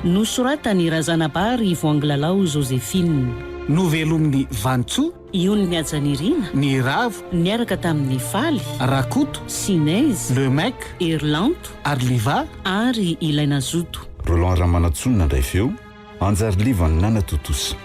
Nosoratany Razanabary Voangilalao Joséphine. Novelomin'ny Vantsoa Iony ny Ajanirina, ny Ravo niaraka tamin'ny Faly, Rakoto, Sinez, Le Mec, Erlanto, Arliva ary Ilaina Zoto. Roland Ramanatsonina ndray feo, Anjary Liva ny Nana Totosa.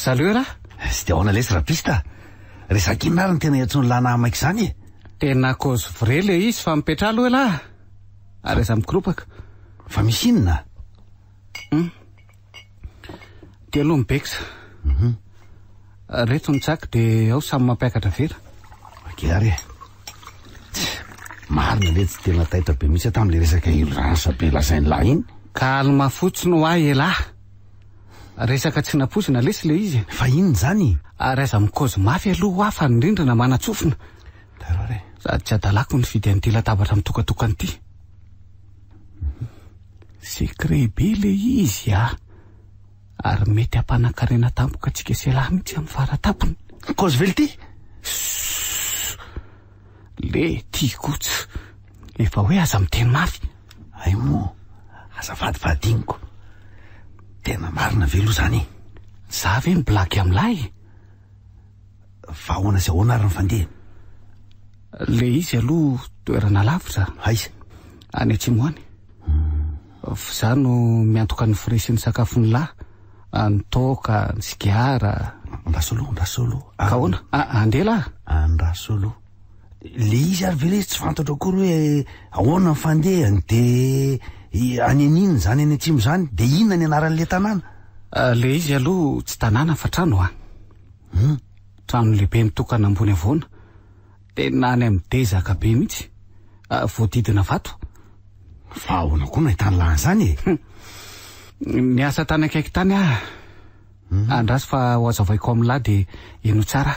Saleo raha sy dia ahoana lesy rapista resaka inona ary ny tena hiantsony lana maika izany e. Tena cause vrai le izy fa mipetra aloha lahy ary aza mikropaka fa misy inona dia aloha mibeksa reto nitsaka dia ao samy mampiakatra vera ary marina le tsy tena taitra be misy tamin'le resaka urgence be lasainy lahy iny. Kalma fotsiny ho ahy lahy, resaka tsy naposina lesy le izy fa inona zany ary aza mikozy mafy aloha hafa nirindrina manatsofina sady tsy adalako ny fidy an'ity latabatra mitokatokana ity. Secret be le izy ary mety hampanakarena tampoka atsika selahy mitsy amin'ny faratapony. Cause vely ty le tiakotsy efa hoe aza miteny mafy. Ay mo azafadifadiniko tena marina velo zany. Za ve miblaky amin'lahy fa ahoana sy ahoana ary ny fandeha le izy aloha toerana lavitra aiza any Atsimoany. Za no miantoka ny fresy ny sakafony lahy, ny toka, ny sigara. Ndrasolo ka ahoana andeha lahy Ndrasolo le izy ary vele tsy fantatra akory hoe ahoana ny fandehany de any aninona zany any Atsimo zany de inona ny anaran'le tanàna. Le izy aloha tsy tanàna fa trano trano lehibe mitokana ambony avoana tena any amin'ny dezaka be mihitsy voadidina vato. Fa ahoana koa nahitany lany zany e. Ny asa tany akaiky tany andrasy fa ho azavaiko amin'lahy de eno tsara.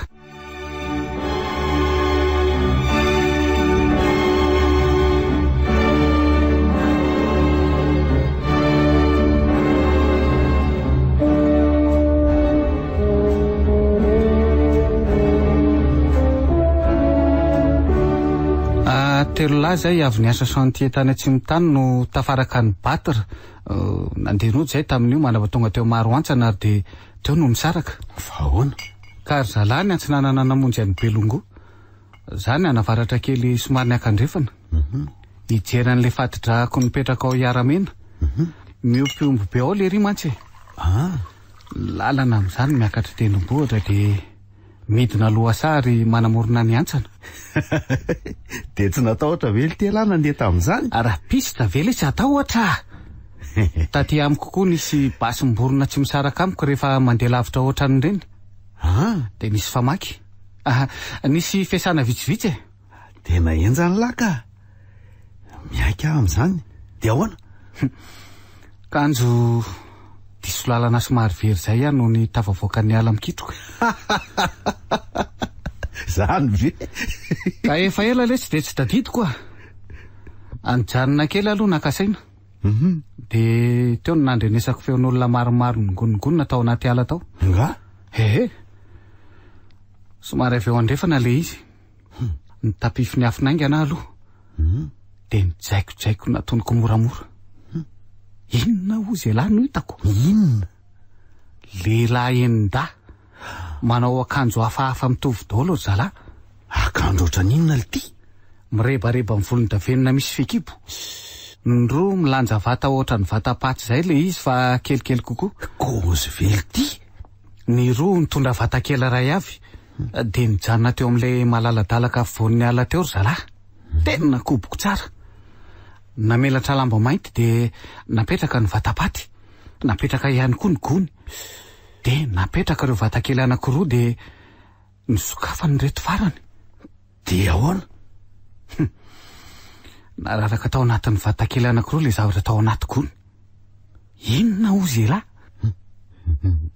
Telo lahy zay avy niasa chantier tany Atsimo tany no tafaraka ny battre nandehan'ody zay tamin'io manava tonga teo maro antsana ary de teo no nisaraka. Fa ahoana ka ry zalahy ny antsinanana namonjy any Belongo zany anavaratra kely somary ny akandrefana hijeran'le fatidrako nipetraka ao Iaramena miompiomby be ao le ry mantsy lalana amin'izany miakatra tendrombohitra de midina loasary manamorona ny antsana. De tsy natao ohatra vely ty lahy nandeha tamin'izany. Arapista vely tsy atao ohatra. Taty amiko koa nisy basim-borona tsy misaraka amiko rehefa mandeha lavitra ohatran' ireny. De nisy famaky nisy fiasana vitsivitsy e. Tena enjany lahy ka miaika amin'izany de ahoana kanjo diso lalana somary very zay no ny tafavoaka ny ala mikitroka. Zany ve ka efa ela le tsy de tsy tadidy koa anjanona kely aloha nakasaina de teo no nandrenesako feon'olona maromaro ngonongonona tao anaty ala tao nga somary avy eo andrefana le izy ny tapifiny afinaingana aloha de nijaikojaiko natonoko moramora. Inona ozy lahy no hitako? Inona? Lehilahy enda manao akanjo hafahafa mitovy daholo zalahy. Akanjo ohatran'inona le ty? Mirebareba amin'ny volondavenona misy fekibo. Ny roa milanja vata ohatra ny vata paty zay le izy fa kelikely kokoa. Kozy vely ty Ny roa nitondra vatakely ray avy dia nijanona teo amin'ilay malaladalaka voan'ny ala teo ry zalahy. Tena koboko tsara. Namelatra lamba mainty dia napetraka ny vatapaty, napetraka ihany koa ny gony, dia napetraka ireo vatakely anankiroa dia nisokafany reto farany. Dia ahoana? Nararaka tao anatin'ny vatakely anankiroa ilay zavatra tao anaty gony. Inona ozy ela?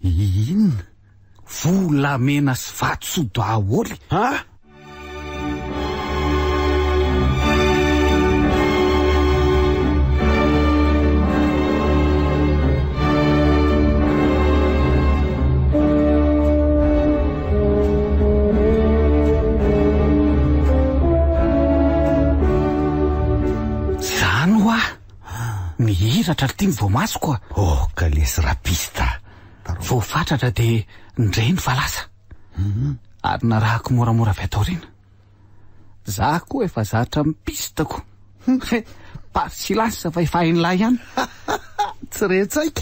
Inona? Volamena sy vatosoa daholo. Ha? Zany hoa mihiratra ry tiany vao masoko a. Oh, ka lesy rapista. Vao fatratra dia ndray ny valasa. Ary narahako moramora avy atao rina. Za koa efa zatra mipistako. Parsilansa fa efahin'lahy ihany. Tsy retsaika.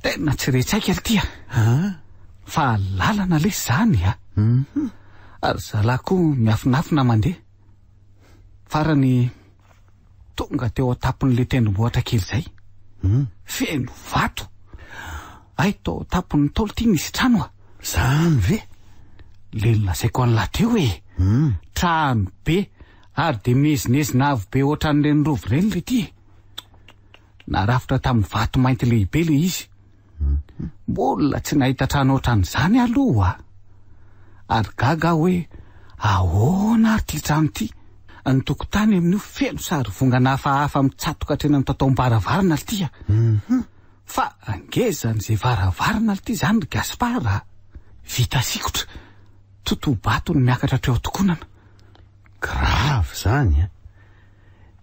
Tena tsy retsaika ry tia. Fa lalana lesy zany a. Ary zalahy koa miafinafina mandeha. Farany tonga teo atapon'le tendrombohitra kely zay. Feno vato. Ay tao tapon'ny tolo ty misy trano a. Zany ve? Le lazaiko an'la teo e. Trano be ary de mezinezina avo be ohatran'ireny rovo reny le ty. Narafitra tamin'ny vato mainty lehibe le izy. Mbola tsy nahita trano ohatran'izany aloha. Ary gaga hoe ahoana ary ty trano ty. Ny tokotany amin'io feno sary vongana hafahafa mitsatoka hatreny amin'ny tatom-baravarana le ty a. Fa angezan'izay varavarana le ty zany ry Gaspara. Vita sikotra. Totobato no miakatra treo tokonana. Grave zany a.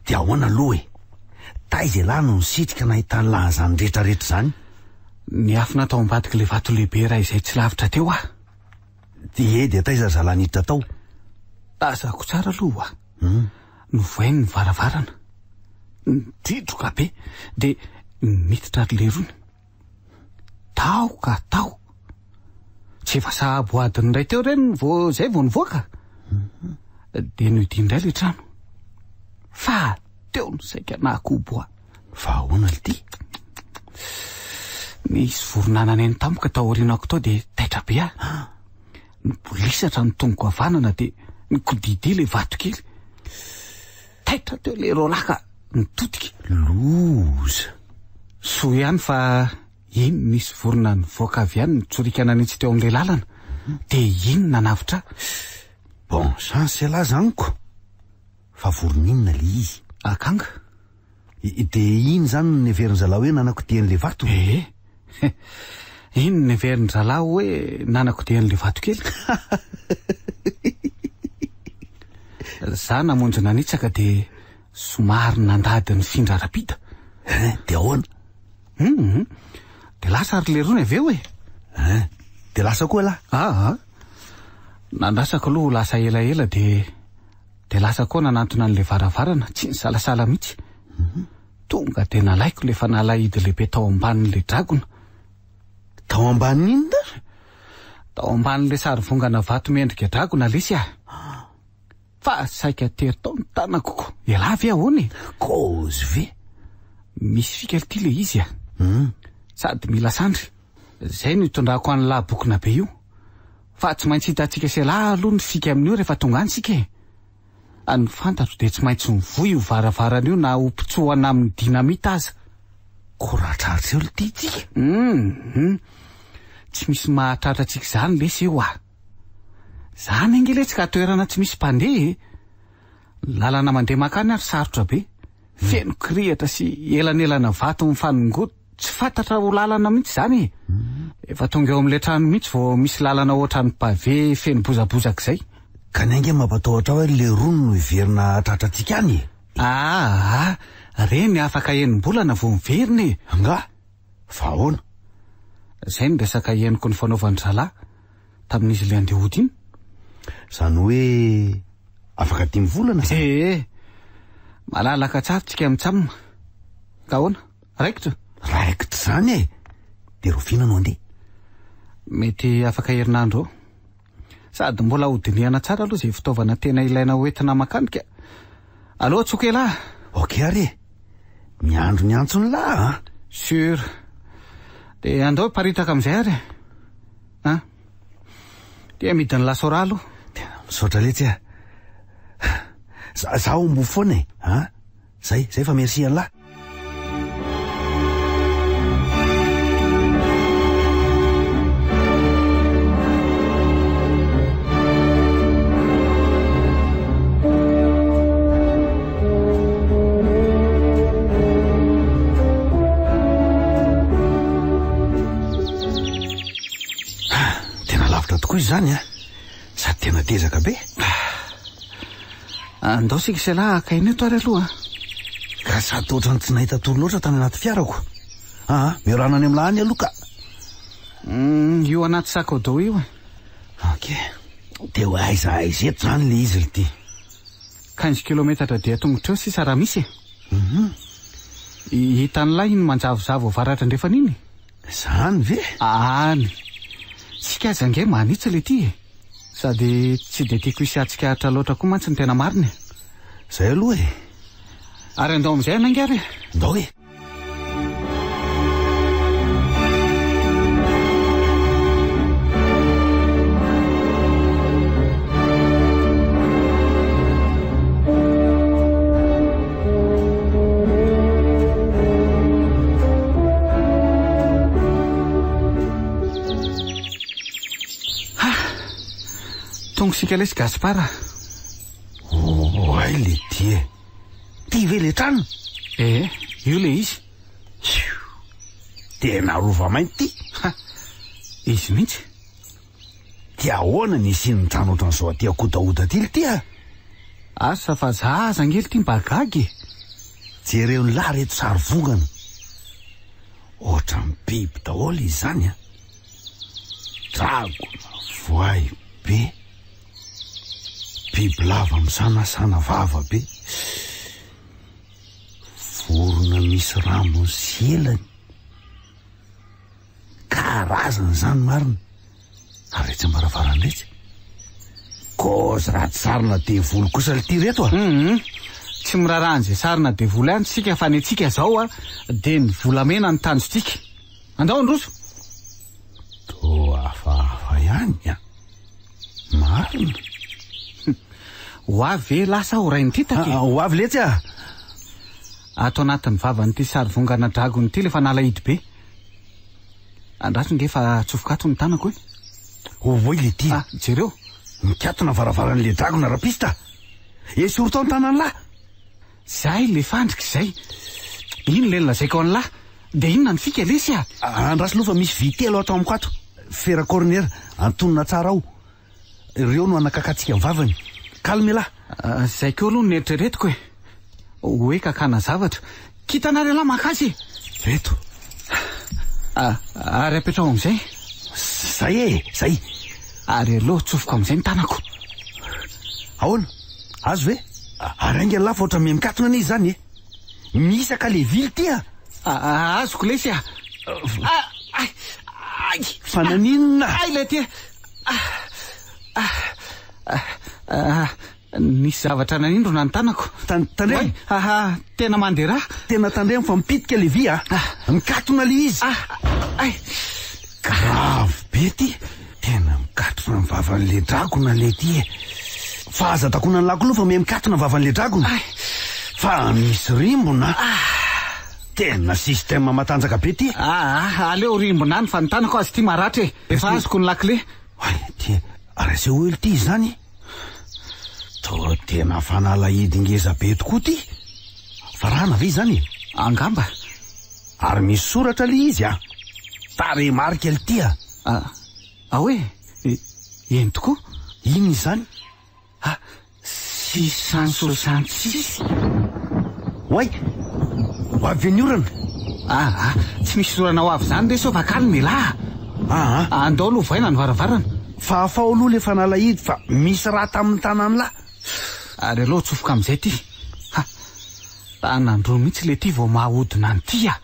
Dia ahoana aloha e? Taiza lahy no nisitrika nahita an'la zany rehetrarehetra zany? Ny afina tao ambadika le vato lehibe raha izay tsy lavitra teo ah. Dia taiza zalahy niditra tao? Tazako tsara aloha. Novoainy ny varavarana. Nidridroka be dia miditra ry lerony. Tao ka tao. Tsy efa sahabo adiny iray teo reny zay vao nivoaka. Dia nohidindray le trano. Fa teo no saika nakoboa. Fa ahoana le ty? Nisy voronanana eny tampoka tao aorianako tao dia taitra be ah. Nibolisatra ny tongoko havanana dia nikodidi le vato kely. Taitra teo le rolaka nitotika. Loza. So ihany fa iny nisy vorona nivoaka avy ihany nitsorikana nitsy teo amin'ilay lalana. Dia iny nanavitra. Bon chance lahy zaniko. Fa voron'inona le izy? Akanga. Dia iny zany neverin'ny zalahy hoe nanakodian'le vato? Iny neverin'ny zalahy hoe nanakodian'le vato kely. Za namonjy nanitsaka dia somary nandady ny findra rapita. Dia ahoana? Dia lasa ary lerony avy eo e. Dia lasa koa lahy? Nandrasako aloha lasa elaela dia lasa koa nanantona an'le varavarana tsy nisalasala mihitsy. Tonga dia nalaiko le fa nalahidy lehibe tao ambanin'le dragona. Tao ambanin'inona? Tao ambanin'le sary vongana vato mendrika dragona lesy ah. Fa saika tery tao ny tanako ko. Ela avy ahoana e? Kozy ve? Misy fika ty le izy ah. Sady mila sandry. Zay no hitondrako an'la bokona be io. Fa tsy maintsy hitantsika se lahy aloha ny fika amin'io rehefa tonga any sika e. Any fantatro dia tsy maintsy mivoy io varavarana io na hompitsohana amin'ny dinamita aza. Koratraritra eo le ty tsika. Tsy misy mahatratra antsika zany lesy eo ah. Zany angeletsika toerana tsy misy mpandeha e. Lalana mandeha makany ary sarotra be. Feno kirihatra sy elanelana vato mifanongoto. Tsy fantatra ho lalana mihitsy zany e. Efa tonga eo amin'ilay trano mihitsy vao misy lalana ohatran'ny pavé feno bozabozaka izay. Ka ny ange mampatahotra hoe le rono no hiverina tratra antsika any e. Reny afaka enim-bolana vao miverina e. Nga? Fa ahoana? Zay ny resaka henoko ny fanaovan'ny zalahy tamin'izy le andeha hody iny. Zany hoe afaka dimy volana sa? Malalaka tsara tsika mitsamina. Ka ahoana? Raikitra? Raikitra zany e. Dia rofina no andeha. mety afaka herinandro eo sady mbola hodinihana tsara aloha zay fitaovana tena ilaina hoentina makanika. Allo Tsokela. Ok are, miandro ny antsony lahy. Sur. De andao paritaka am'izay ary. Dia midiny lasora aloha. Tena misaotra letsy a. Zaho mbo foana e. Zay fa merci an'lahy. Tokoa izany sady tena tezaka be. Andao sika se lahy akaina eto ary aloha. Ka sady ohatrany tsy nahita toro loatra tany anaty fiarako. Miorana any amin'ny lahany aloha ka. Io anaty sakao io. Ok. De ho aiza eto zany le izy ity. 15 kilometatra dia tongotra eo sisa raha misy. Hitan'lahy iny manjavozavo varatra andrefa niny. Zany ve? Any. Tsika zange manitsy le ty sady tsy de tiako hisy atsikahatra loatra koa mantsy ny tena mariny. Zay aloha e. Ary andao am'izay anangy ary. Andao e. Tongo sika lesy Gaspara. Ay le ty e. Ty ve le trano? Io le izy. Tena rova mainty ty. Izy mihitsy. Ty ahoana ny isin'ny trano ohatran'izao aty akotaota ty le ty a. Asa fa zaza angely ty mbagagy. Jereo ny lahy reto sary vongana. Ohatran'ny biby daholo izany a. Dragona voay be. Biby lava misanasana vava be. Vorona misy rambony sy elany. Karazany zany marina. Ary tsy mbaravaran'iretsy. Kozy ratsy sarina devoly kosa le ty reto a. Tsy mirarahany zay sarina devoly ihany tsika fa ny atsika zao de ny volamena ny tanjotsika. Andao androso. To hafahafa ihany a. Marina. Ho avy lasa ho rainy ty take. Ho avy letsy a. Ato anatin'ny vavan'ity sary vongana dragony ty lefa nalahidy be. Andraso ngefa tsofokato ny tanako e. Voy le ty. Jereo. Mikatona varavaran'le dragona rapista. Esorotao ny tanany lahy. Zay le fandrika zay. Ino le lazaiko any lahy. De inona ny fika lesy a. Andraso lofa misy vy telo ato amiko ato. Fera corner antonona tsara ao. Ireo no anakakatsika ny vavany. Kalme lahy. Zay ko aloha neritreretiko e. Hoe kakana zavatra. Kitanareo lahy makasy. Reto. Ary apetrao am'izay. Zay e, zay. Ary aloha tsofoka am'izay ny tanako. Ahoana? Azo ve? Ary ainga lafa oatra mikatona n'izy zany e. Misaka le vily ty a. Azoko lesy a. Fananinona. Ay le ty. Nisy zavatra nanindrona ny tanako. Tandremo? Tena mandeha raha. Tena tandremo fa mipitika le vy a. Mikatona le izy. Grave be ty. Tena mikatona ny vavan'le dragona le ty e. Fa aza takona ny lakoloha fa me mikatona vavan'le dragona. Fa misy rimbona. Tena système matanjaka be ty. Aleo rimbona any fa ny tanako azy ty maratra e. Efa azoko ny lakle. Ty araseo oely ty zany. To tena fanalahidy ngeza be tokoa ty. Farana ve zany? Angamba. Ary misy soratra le izy a. Tare marika le ty a. Hoe? Eny tokoa? Iny zany? 666. Oay, ho avy ny orana. Tsy misy sorana ho avy zany reso fa kalme lahy. Andao aloha vaina ny varavarana. Fa afao aloha le fanalahidy fa misy raha tamin'ny tanany lahy. Ary aloha tsofoka am'izay ty. Tanandro mihitsy le ty vao mahodina ny ty a.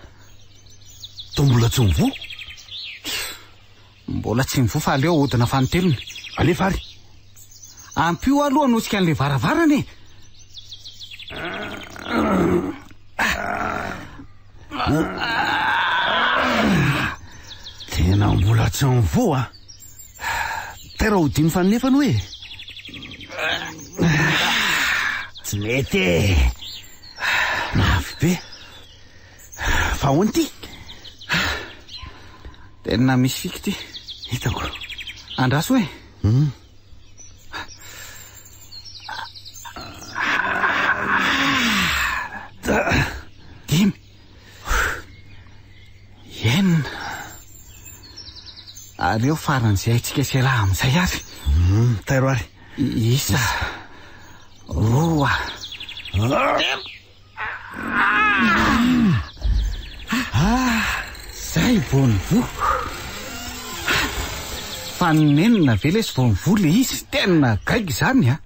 To mbola tsy mivoa. mbola tsy mivofa aleo hodina fanotelony. Alefa ary. Ampio aloha anosika an'le varavarana e. Tena mbola tsy mivoa. Tera hodiny fanefany hoe. Tsy mety e. Mafy be. Fa hoany ty? Tena misy fiky ty. Hitako. Andraso hoe. Dimy. Enina. Ary eo faran'izay aitsika sy raha amin'izay ary. Tairo ary. Isa. Roa. Zay voanivo. Fa nenina ve lesy voanivo le izy tena gaga izany a.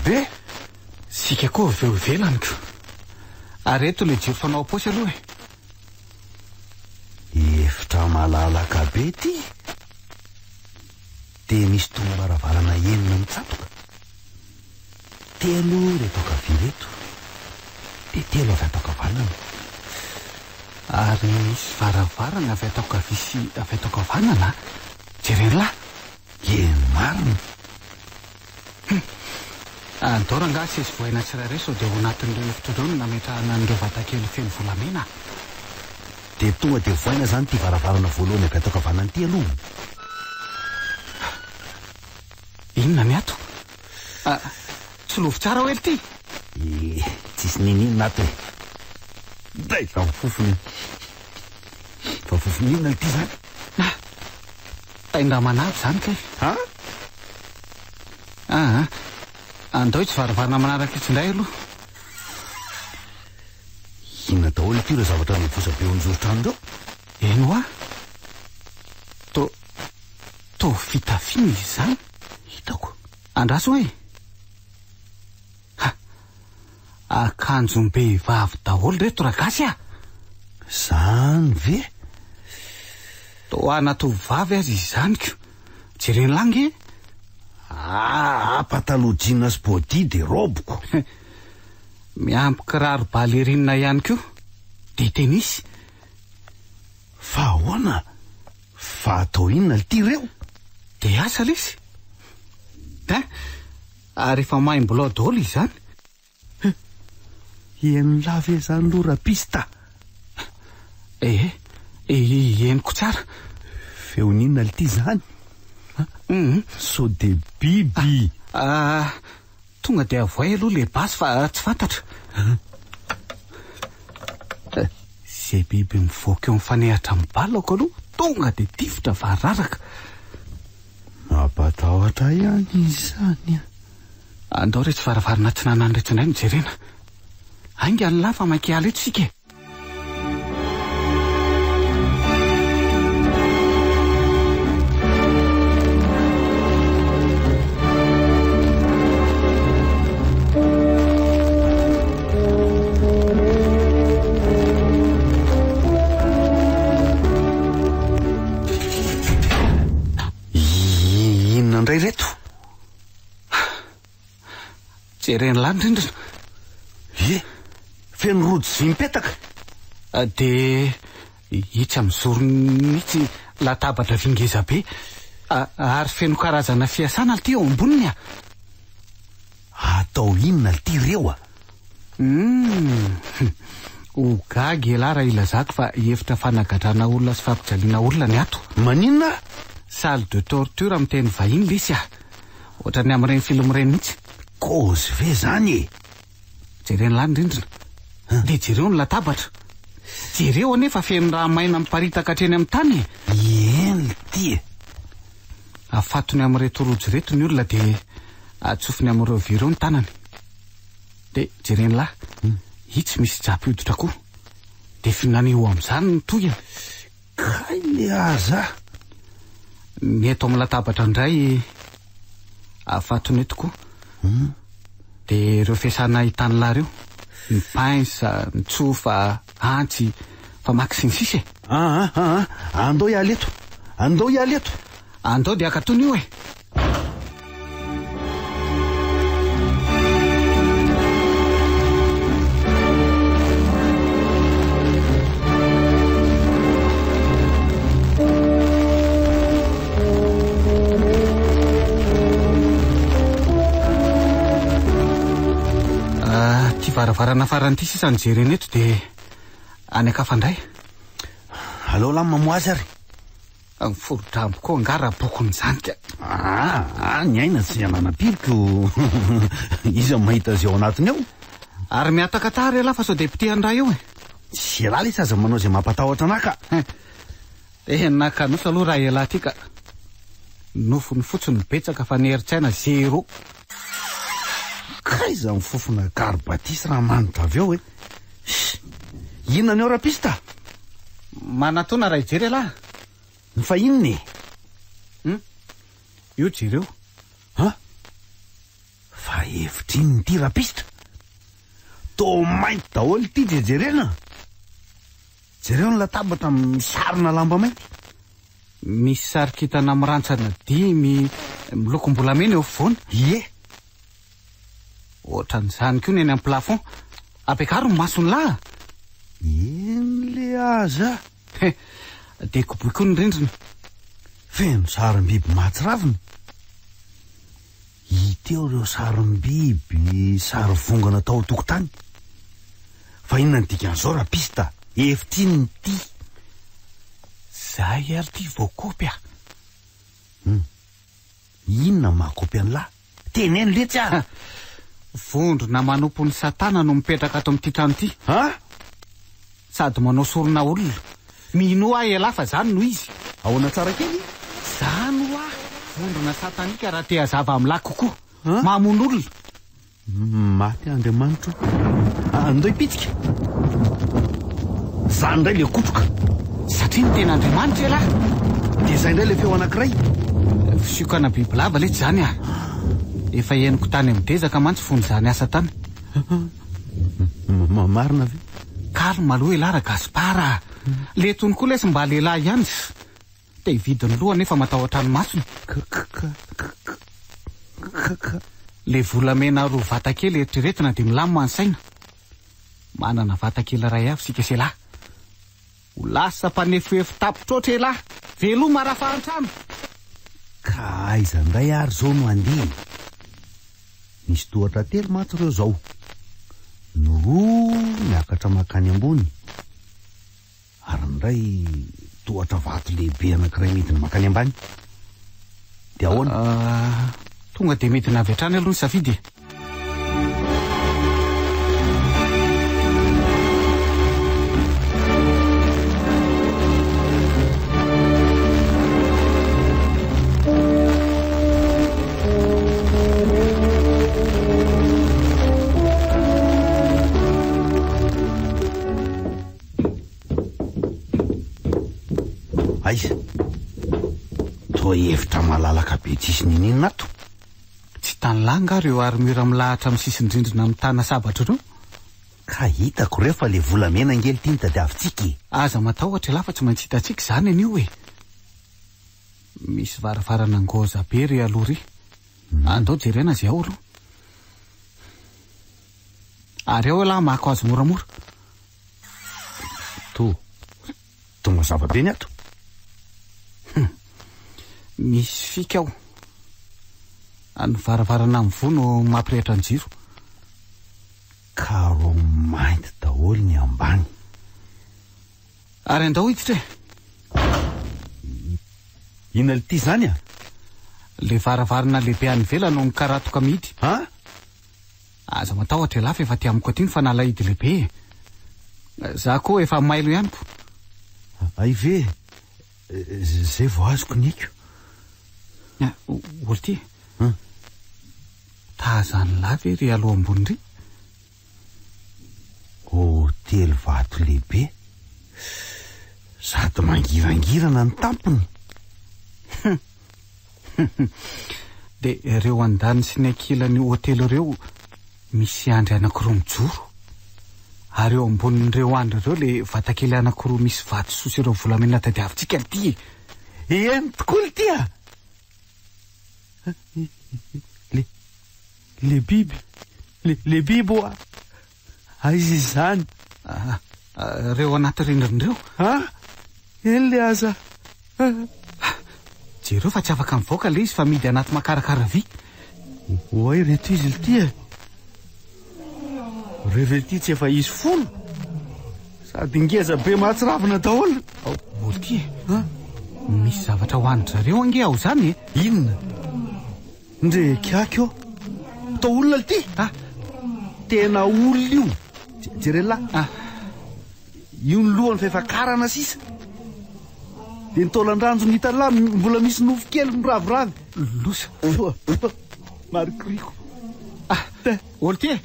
Be sika koa veovelany ko. Ary eto le jiro fanao aposy aloha e. Efitra malalaka be ty. De misy tonga-baravarana enina mitsatoka. Telo reto ankavia reto. De telo avy ato ankavanana. Ary misy varavarana avy ato ankavia sy avy ato ankavanana. Jeren'lahy. Eny marina. Andora nga sisy voaina tsirairay sao dia ao anatin'ireo efitra ireo no nametrahana an'ireo vatakely feno volamena. De tonga de voaina zany ty varavarana voalohany avy ato ankavanana ty aloha. Inona ny ato? Tsy lovy tsara hoe ty. Tsisy ninina ato e. Day fa fofony. Fa fofony inona ty zany? Taindra manavy zany kay. Andao tsy varavarana manaraka itsy indray aloha. Inona daholo ty ireo zavatra mivosa be onjoro-trano reo? Eno a? To fitafiny izy zany. Hitako. Andraso hoe. Akanjom-behivavy daholo reto ragasy a. Zany ve? To anatovavy azy izy zany ko. Jereny langy e. Pataloha jeans sy body de roboko. Miampy kiraro balerinina ihany ko. De tenisy. Fa ahoana? Fa atao inona ty reo? De asa lesy. Ary efa maimbolao daholo izy zany. Eny lave zany lo rapista. Eniko tsara. Feoninona ty zany? So de biby. Tonga de avoay aloha le basy fa tsy fantatra. Zay biby mivoaka eo mifanehatra amin'ny balako aloha tonga de tifitra vararaka. Mampatahotra ihany izany. Andao re tsy varavarana tsy nanany rehetra indray mijerena. Ainga ny lafa makiala eto sika. Indray reto. Jereny landrindrina. Feno rojo sy mipetaka. De hitsy amin'ny zoronitsy latabatra vingeza be. Ary feno karazana fiasana ty eo amboniny a. Atao inona ty reo a? Ho gagy ela raha ilazako fa efitra fanagadrana olona sy fampijaliana olona ny ato. Maninona? Salle de torture amin'ny teny vahiny lesy a. Ohatrany amin'ireny film ireny mihitsy. Kozy ve zany e? Jereny landrindrina. Le jereo ny latabatra. Jereo anefa feno raha maina miparitaka hatreny amin'ny tany. Eny ty. Afatony amin'ireto rojo reto ny olona de atsofony amin'ireo vireo ny tanany. De jereny lahy. Hitsy misy japy hoditra koa. de finaneo amin'izany ny toyana. Kay le aza. Ny eto amin'ny latabatra indray afatony etoko. De ireo fiasana hitany lahy reo, ny painsa, ny tsofa, antsy, famaky sy ny sisa. Andao iala eto. Andao iala eto. Andao de akatony io e. Varavarana faran'ity sisa ny jereny eto de any akafandray. Alao lamy mamoazy ary. Ny forodrambo koa angara bokony zany ka. Ny aina tsy ananapiriko. Izy mahita azy ao anatiny ao. Ary miatakatary ala fa sao deputé andray eo e. Sy ala isy aza manao zay mampatahotra anaka. Nakanosa aloha raha ela ty ka. Nofony fotsiny betsaka fa neritsaina 0. Kaiza ny fofona karbatisy raha manitra avy eo e. Inona ny eo rapista? Manatona raha ijery ala. Fa inona e? Io jereo. Fa evitriny ty rapista. Tô mainty daholo ty jejerena. Jereo ny latabatra misarona lamba mainty. Misy sarikitana mirantsana 5 milokom-bolamena eo afovoany. Ie. Ohatran'izany koa ny eny amin'ny plafond. Apekaro ny masony lahy. Eny le aza. De koboiko ny rindrina. Feno sarim-biby mahatsiravina. Hiteo ireo sarim-biby sary vongana tao tokotany. Fa inona ny dikan'izao rapista? Evitriny ty. Zay ary ty voakopy a. Inona mahakopy an'lahy? Teneno letsy a. Vondrona manompo ny satana no mipetraka ato amin'ity trano ity. Sady manao sorona olona. Mino ahy ela fa zany no izy. Ahoana tsara kely? Zany ho ahy. Vondrona satanika raha te hazava amin'ny lahy kokoa. Mamono olona. Maty Andriamanitra. Andao hipitsika. Zany indray le kotroka. Satria ny tena Andriamanitra ela. De zay indray le feo anankiray. Fiokana bibilava letsy zany a. Efa henoko tany amin'ny dezaka mantsy fony zany asa tany. Marina ve? Kalma aloha ela Gaspara. Le tony koa lesy mba lehilahy ihany. Te hividiny loha nefa matahotra ny masony. Le volamena roa vatakely eritreretina de milamina ny saina. Manana vatakely ray avy sika se lahy. Ho lasa mpanefoefo tapotra oatra elahy. Veloma raha fahantrano. Ka aiza indray ary zao no andeha. Misy tohatra telo matsy ireo zao. Ny roa miakatra makany ambony. Ary indray tohatra vato lehibe anankiray midiny makany ambany. De ahoana? Tonga de midina avy hatrany aloha ny safidy. Aiza? Toa hevitra malalaka be tsisy ninina ato. Tsy tany langa reo ary mira milahatra amin'ny sisin-drindrina amin'ny tana sabatra reo. Ka hitako rehefa le volamena ngely ty nitadiavintsika. Aza matahotra lafa tsy maintsy hitantsika zany anio e. Misy varavarana ngoza be re aloha ry. Andao jerena zay ao aloha. Ary ao lahy mako azy moramora. Tonga zavabe ny ato. Misy fika ao. Any varavarana amin'ny vono mampirehitra ny jiro. Karo mainty daholo ny ambany. Ary andao hiditra e. Inona ty zany a? Le varavarana lehibe any ivelany no nikaratoka mihidy. Aza matahotra lafa efa ty amiko aty ny fanalahidy lehibe. Za koa efa mailo ihany ko. Ay ve? Zay vao azoko niko. Olo ty. Tazany lava ry aloha ambony ry. Hôtely vato lehibe. Sady mangirangirana ny tampony. Dia ireo andany sy ny ankilany hotely ireo misy andry anankiroa mijoro, ary eo ambonin'ireo andry ireo le vatakely anankiroa misy vatosoa ireo volamena tadiavintsika ity. Eny tokoa ity a. Le biby, le biby oa. Aiza izany? Ireo anaty rindrin'ireo. Eny le aza. Jereo fa tsy afaka mivoaka le izy fa midy anaty makarakara vy. Oay reto izy ity a. Rehefa ity tsy efa izy folo, sady ngeza be mahatsiravina daholo. Olo ty misy zavatra hoan'ny zareo ange ao zany e. Inona? Ndre kiaky eo. Tao olona ity. Tena olona io. Jerela. Io ny lohany fefakarana sisa. Dia nitaolan-dranjo ny hitalamy mbola misy nofo kely miraviravy. Losa. Marikoriko. Olo ty e.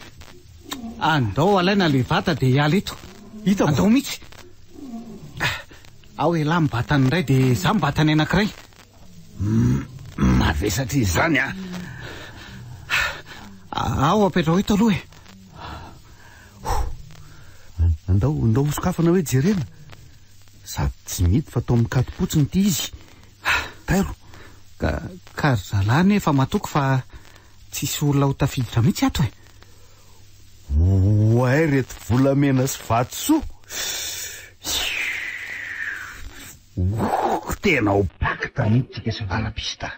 Andao alaina le vata dia hiala eto. Hita andao mihitsy. Ao elahy mibatany indray dia za mibatany anankiray. Mavesatra izy zany a. Ao apetrao eto aloha e. Andao hosokafana hoe jerena. Sady tsy mity fa tao mikatopotsiny ity izy. Tairo. Ka zalany efa matoko fa tsisy olona ho tafiditra mihitsy ato e. Oay reto volamena sy vatosoa. Tena ho pakita mihitsika sy valapista.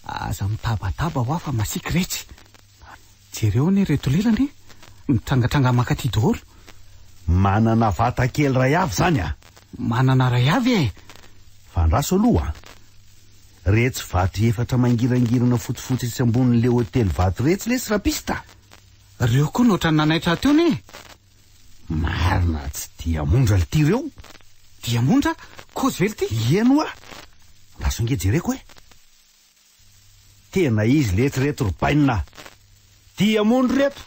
Aza mitabataba ho afa masiky retsy. Jereo ny reto lelany mitrangatranga makaty daholo. Manana vata kely ray avy zany a. Manana ray avy e. Fandraso aloha. Retsy vato efatra mangirangirana fotsifotsy sy ambonin'le hotely vato retsy le sy rapista. Reo koa nohatra nanaitra teo ne. Marina tsy diamondra lity reo. Diamondra? Kozy vely ty? Ieno a. Raso nge jereko e. Tena izy letreto robainina. Diamondra reto.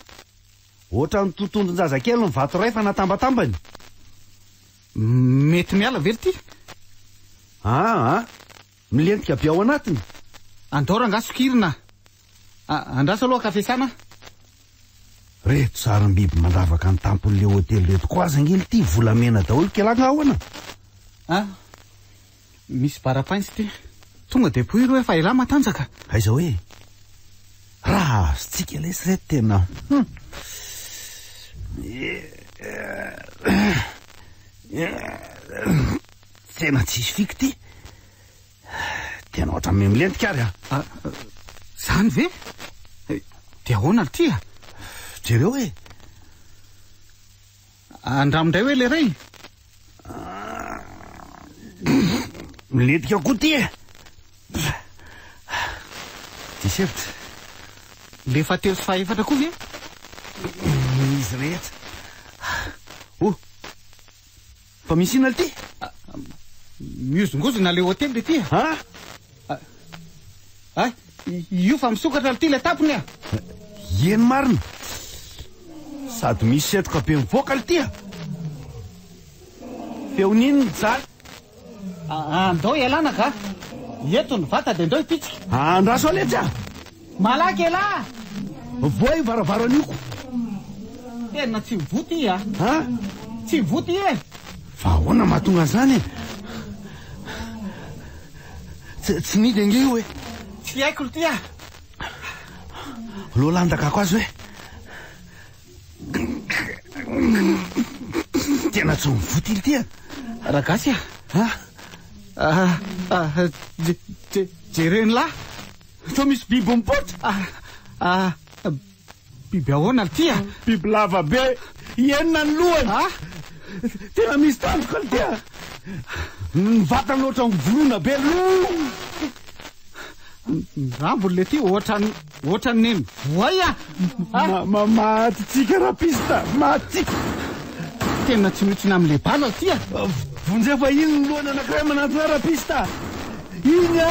Ohatra ny totondron-jazakely ny vato ray fa natambatambany. Mety miala vely ty? Milentika be ao anatiny. Andao rangasokirina. Andraso aloha kafesana. Reto sarim-biby mandravaka ny tampon'le hotely reto koa aza ngely ty volamena daholo kelanga ao ana. Misy barapaintsy ty. Tonga de poiro hoe fa elahy matanjaka. Aiza hoe raha azontsika lesy reto tena. Tena tsisy fiky ty. Tena ohatra milentika ary a. Zany ve? Dia ahoana ty a? Jereo e. Andramindray hoe le ray. Milentika koa ty e. Tisevitra. Le fatelo sy fahaefatra koa ve? Izy rehetra. Fa misy inona ty? Miozongozona le hotely le ty a. Io fa misokatra ty le tampony a. Eny marina. Sady misy setroka be mivoaka le ty a. Feon'iny jalo. Andao ialana ka. Eto ny vata dia andao ipitsika. Andraso aletra. Malaky elahy. Voay varavaran'io. Tena tsy voty a. Tsy voty e. Fa ahoana mahatonga zany e. Tsy nidy ange io e. Tsy haiko ty a. Loha landaka ko azy hoe. Tena tsy mivoty ily ty a. Ragasy a. Jereny lahy. Fa misy biby mipotra. Biby ahoana ty a. Biby lava be. Enina ny lohany. Tena misy tanjoka ny ty a. Ny vatany ohatra ny volona be rambony le ty ohatra ny neny voay a. Maty tsika rapista. Maty. Tena tsy mitsina amin'le bala ty a. Vonjea fa iny ny lohany anankiray manantona rapista. Iny a.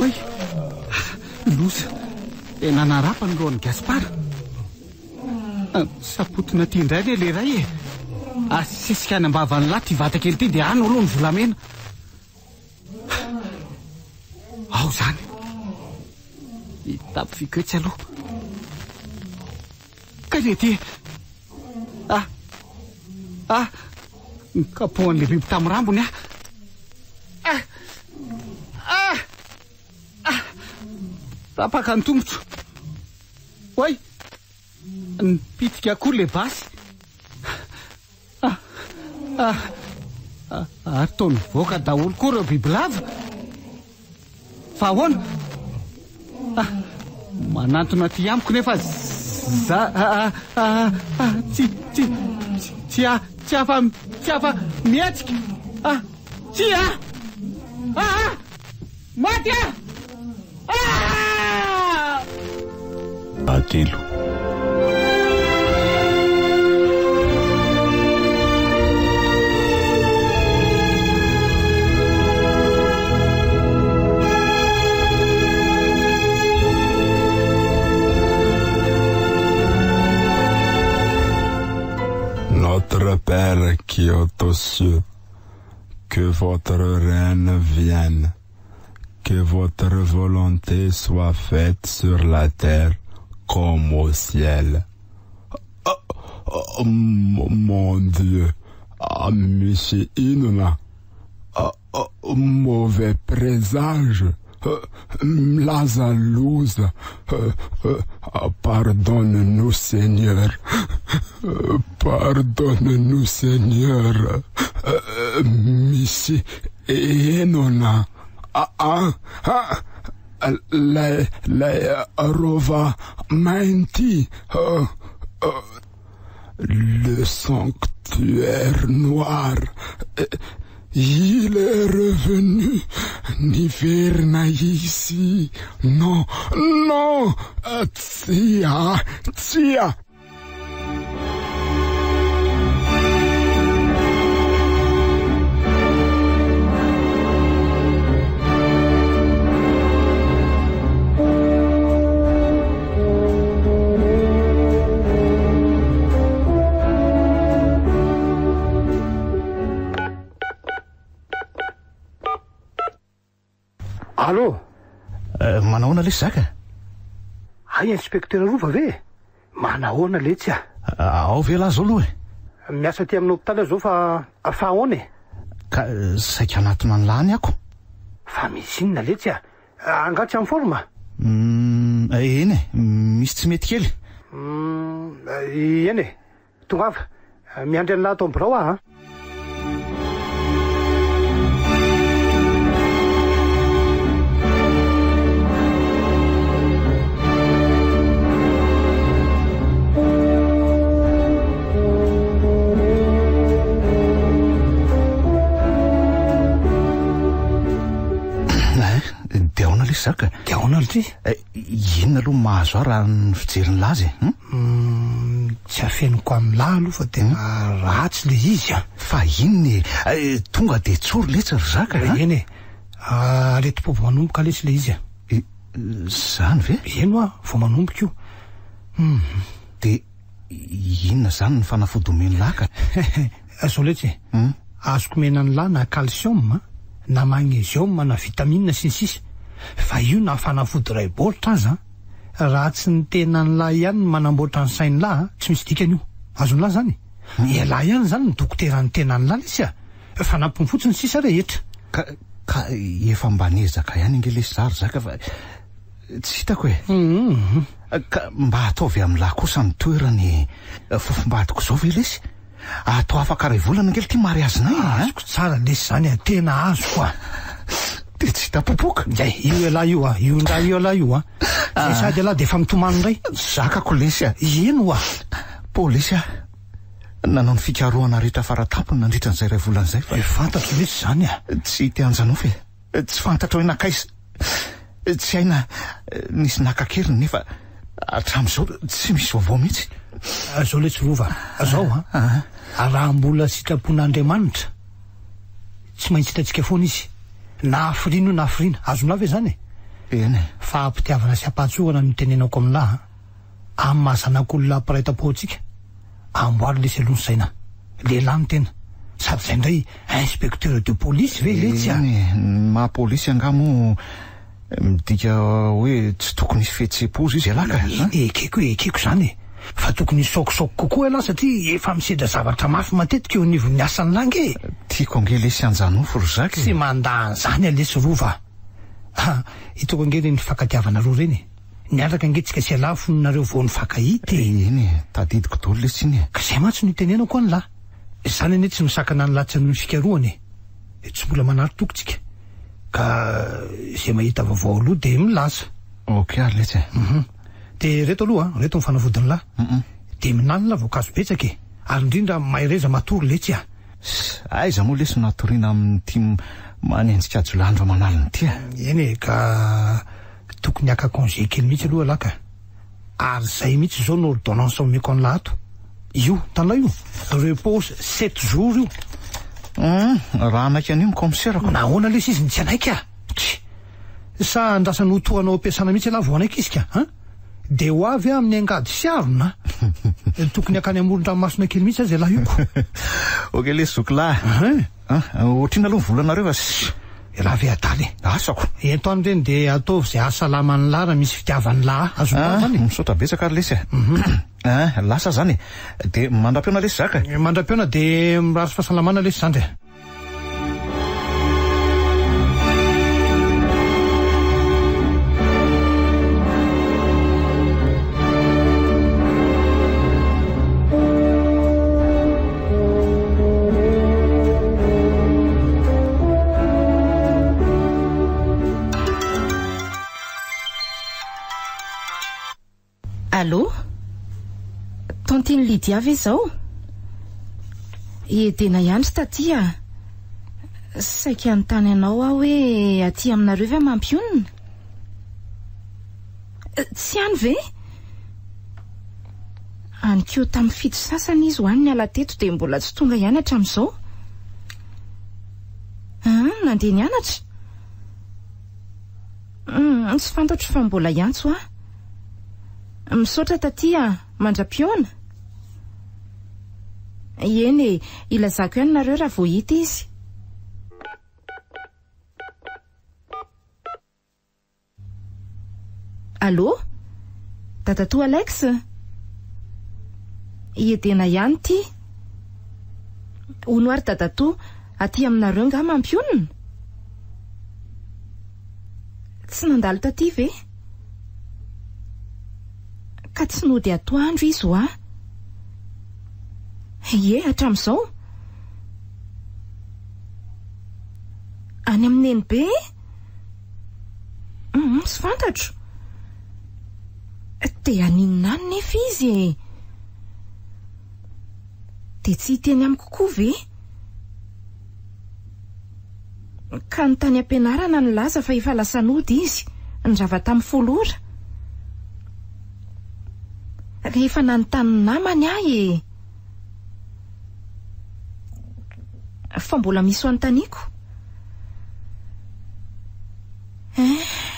Oy. Losa. dia nanarapany lohan'ny Gaspara. Sapotona ty indray le ray e. Asesika any ambavany lahy ty vata kely ty dia ano aloha ny volamena. Ao zany. Hitapy fiketsy aloha. Ka le ty. Kapohan'le biby tamin'ny rambony tapaka ny tongotro. Oay, nipitika koa le basy. Ataony voaka daholo koa reo biby lava. Fa ahoana? Manantona ty amiko nefa tsy afa miatsika. Maty Atelo. Notre Père qui est aux cieux, que votre règne vienne, que votre volonté soit faite sur la terre comme au ciel. Mon Dieu, monsieur Inna, mauvais présage, la jalouse, pardonne-nous Seigneur, pardonne-nous Seigneur, monsieur Inna. Rova menti, le sanctuaire noir, il est revenu, Niverna ici, non, tia. Allô? Manahoana le zaka? Ay, inspecteur Rova ve? Manahoana le tsy Ao ve lahy zao aloha e? Miasa ty amin'ny hôpitaly zao fa ahoana e? Ka saika anatona ny lany ako. Fa misy inona le tsy angatsy amin'ny forma? Eny e, misy tsy mety kely. Eny e, tonga avy miandry an'lahy ato am'birao aho. Saka. Dia ahoana ry? Inona aloha mahazo aho raha ny fijeriny lazy e? Tsy afeniko amin'ny lahy aloha fa tena ratsy le izy Fa inona e? Tonga de tsory letsy ry zaka eny e, areti-po manomboka letsy le izy Zany ve? Eno vao manomboka io. De inona zany ny fanafody omeny laka? Zao letsy azoko mena ny lahy na calcium na magnesium na vitamine sy ny sisa. Fa io na fanafody ray baoritra azy raha tsy ny tena ny lahy ihany manamboatra ny sainy lahy tsy misy dikany io. Azony lahy zany. Lahy ihany zany ny dokotera ny tena ny lahy lesy fa nampony fotsiny sisa rehetra. Ka efa mba nezaka ihany ingelesy zary zaka fa tsy hitako e. Ka mba ataovy amin'ny lahy kosa ny toerany fofombadiko zao ve lesy? Atao afaka ray volana ngely ty mariazy nay. Azoko tsara lesy zany tena azoko de tsy hita popoka. Io lahy io io ndray io lahy io Zay sady lahy de efa mitomany ndray. Zakako lesy ino Polisy nanao ny fikarohana rehetra faratampony nandritra n'izay ray volana zay fa fantatro lesy zany tsy te anjanofy tsy fantatro hoe nakaiza tsy haina nisy nakakeriny nefa hatramin'izao tsy misy vaovao mihitsy. Zao letsy Rova zao raha mbola sitrapon'Andriamanitra tsy maintsy hitantsika foana izy na hafirino na hafirina azonao ve zany eny fa ampitiavana sy ampatsohana no tenenako aminahy amin'ny mahazanak'olona ampiraita-poantsika amboary le sy aloha saina lehilahy ny tena sady zay indray inspecteur de police ve le tsy maha-polisy angamo midika hoe tsy tokony hisy fihetsem-po izy alaka ekeko zany fa tokony sokosoko kokoa aloha satria efa misedra zavatra mafy matetika eo anivon'ny asany langy tiako angely sy anjanofo ry zaky sy mandany zany alesy rova hitako angely ny fankatiavana roa reny niaraka angetsika sy alafo nareo vao ny fankahity eny tadidiko dolo le tsy iny ka zay matsy no tenenako any lahy zany ane tsy misakana ny latsy ny fikaroany tsy mbola manary tokotsika ka zay mahita vaovao aloha de milaza ok aletsy de reto aloha reto mifanavodiny lahy de minanina voankazo betsaka ary indrindra mahereza matory letsy aiza moa lesy natoriana amin'ty manenjika ajolandro manaliny ty eny ka tokony aka congé kely mihitsy aloha laka ary zay mihitsy zao no ordonnance omeko any lahato io tanla io repose 7 jours io raha anaiky an'io ny commissaire nahoana lesy izy ny tsy anaika sa andrasany hotohanao ampiasana mihitsy alaha vo anaiky izy ka de ho avy amin'ny angady sy arona tokony akany amoron-dranomasina kely mihitsy azy lahy ioko ok lesy zokilahy ohatrina aloha volanareo laha ve adaly asako etoany reny de ataovy zay ahasalamany lara misy fitiavany lahy azony misaotra betsaka ary lesy lasa zany de mandram-peona lesy zaka mandram-peona de mirary fahasalamana lesy zany Allô? Tantiny Lydia ve zao? Edena ihany tatia. Saika anontany anao aho hoe aty aminareo ve mampionina? Tsy any ve? Anykeo tamin'ny fito sasany izy ho any ny ala teto de mbola tsy tonga ihany hatramin'izao. Nandeha nianatra? Tsy fantatro fa mbola iantso aho. Misaotra tatia, mandra-piona. Eny ilazako ihany nareo raha vao hita izy. Allô? Dadatoa Alex? Edena ihany ty. Hono ary dadatoa aty aminareo nga mampionina? Tsy nandalo taty ve? Ka tsy nody atoandro izy ho Ie, hatramin'izao? Any amin'ny eny be? Tsy fantatro. Te aninona any nefa izy de tsy hiteny amiko koa ve? Ka ny tany ampianarana ny laza fa efa lasa nody izy, nyrava tamin'ny 10 ora. Rehefa nanontany namany ahy fa mbola misy ho anontaniako.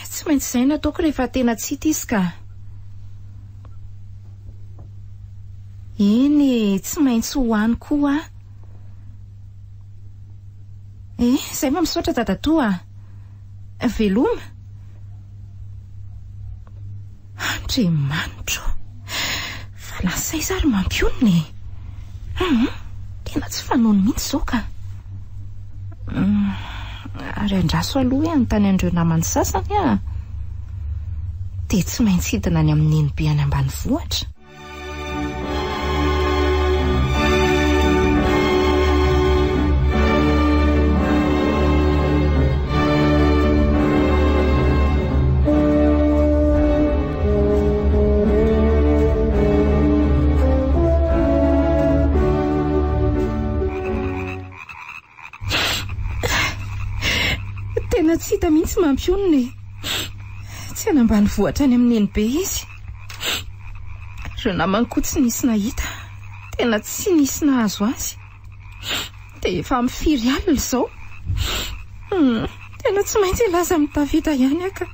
Tsy maintsy izay nataoko rehefa tena tsy hita izy ka. Eny, tsy maintsy ho any koa zay ma misaotra dadatoa. Veloma? Andriamanitro, fa lasay zary mampionina tena tsy fanono mihitsy zao ka. Ary andraso aloha anontany andreo namany sasany de tsy maintsy hidina any amin'ny enibe any ambanivohitra. Tena tsy hita mihitsy mampionina tsy anambany vohatra any amin'ny enibe izy. Reo namany koa tsy nisy nahita, tena tsy nisy nahazo azy. De efa mifiry alina izao. Tena tsy maintsy laza mitavita ihany aka.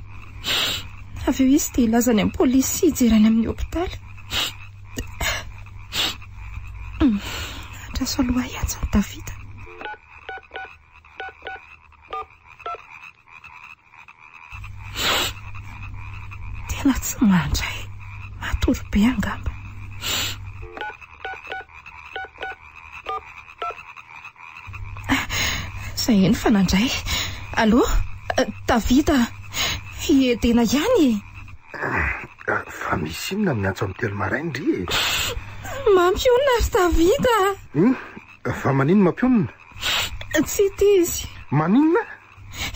Avy eo izy dia ilazany amin'ny polisy ijerany amin'ny hôpitaly. Andraso aloha ihany Davida. Tena tsy mandray, matory be angamba. Zay eny fa nandray. Allô, Davida, hiedena ihany. Fa misy inona miantso amin'ny telo maraina ry? Mampionina ry Davida. Fa maninona mampionina? Tsy ity izy. Maninona?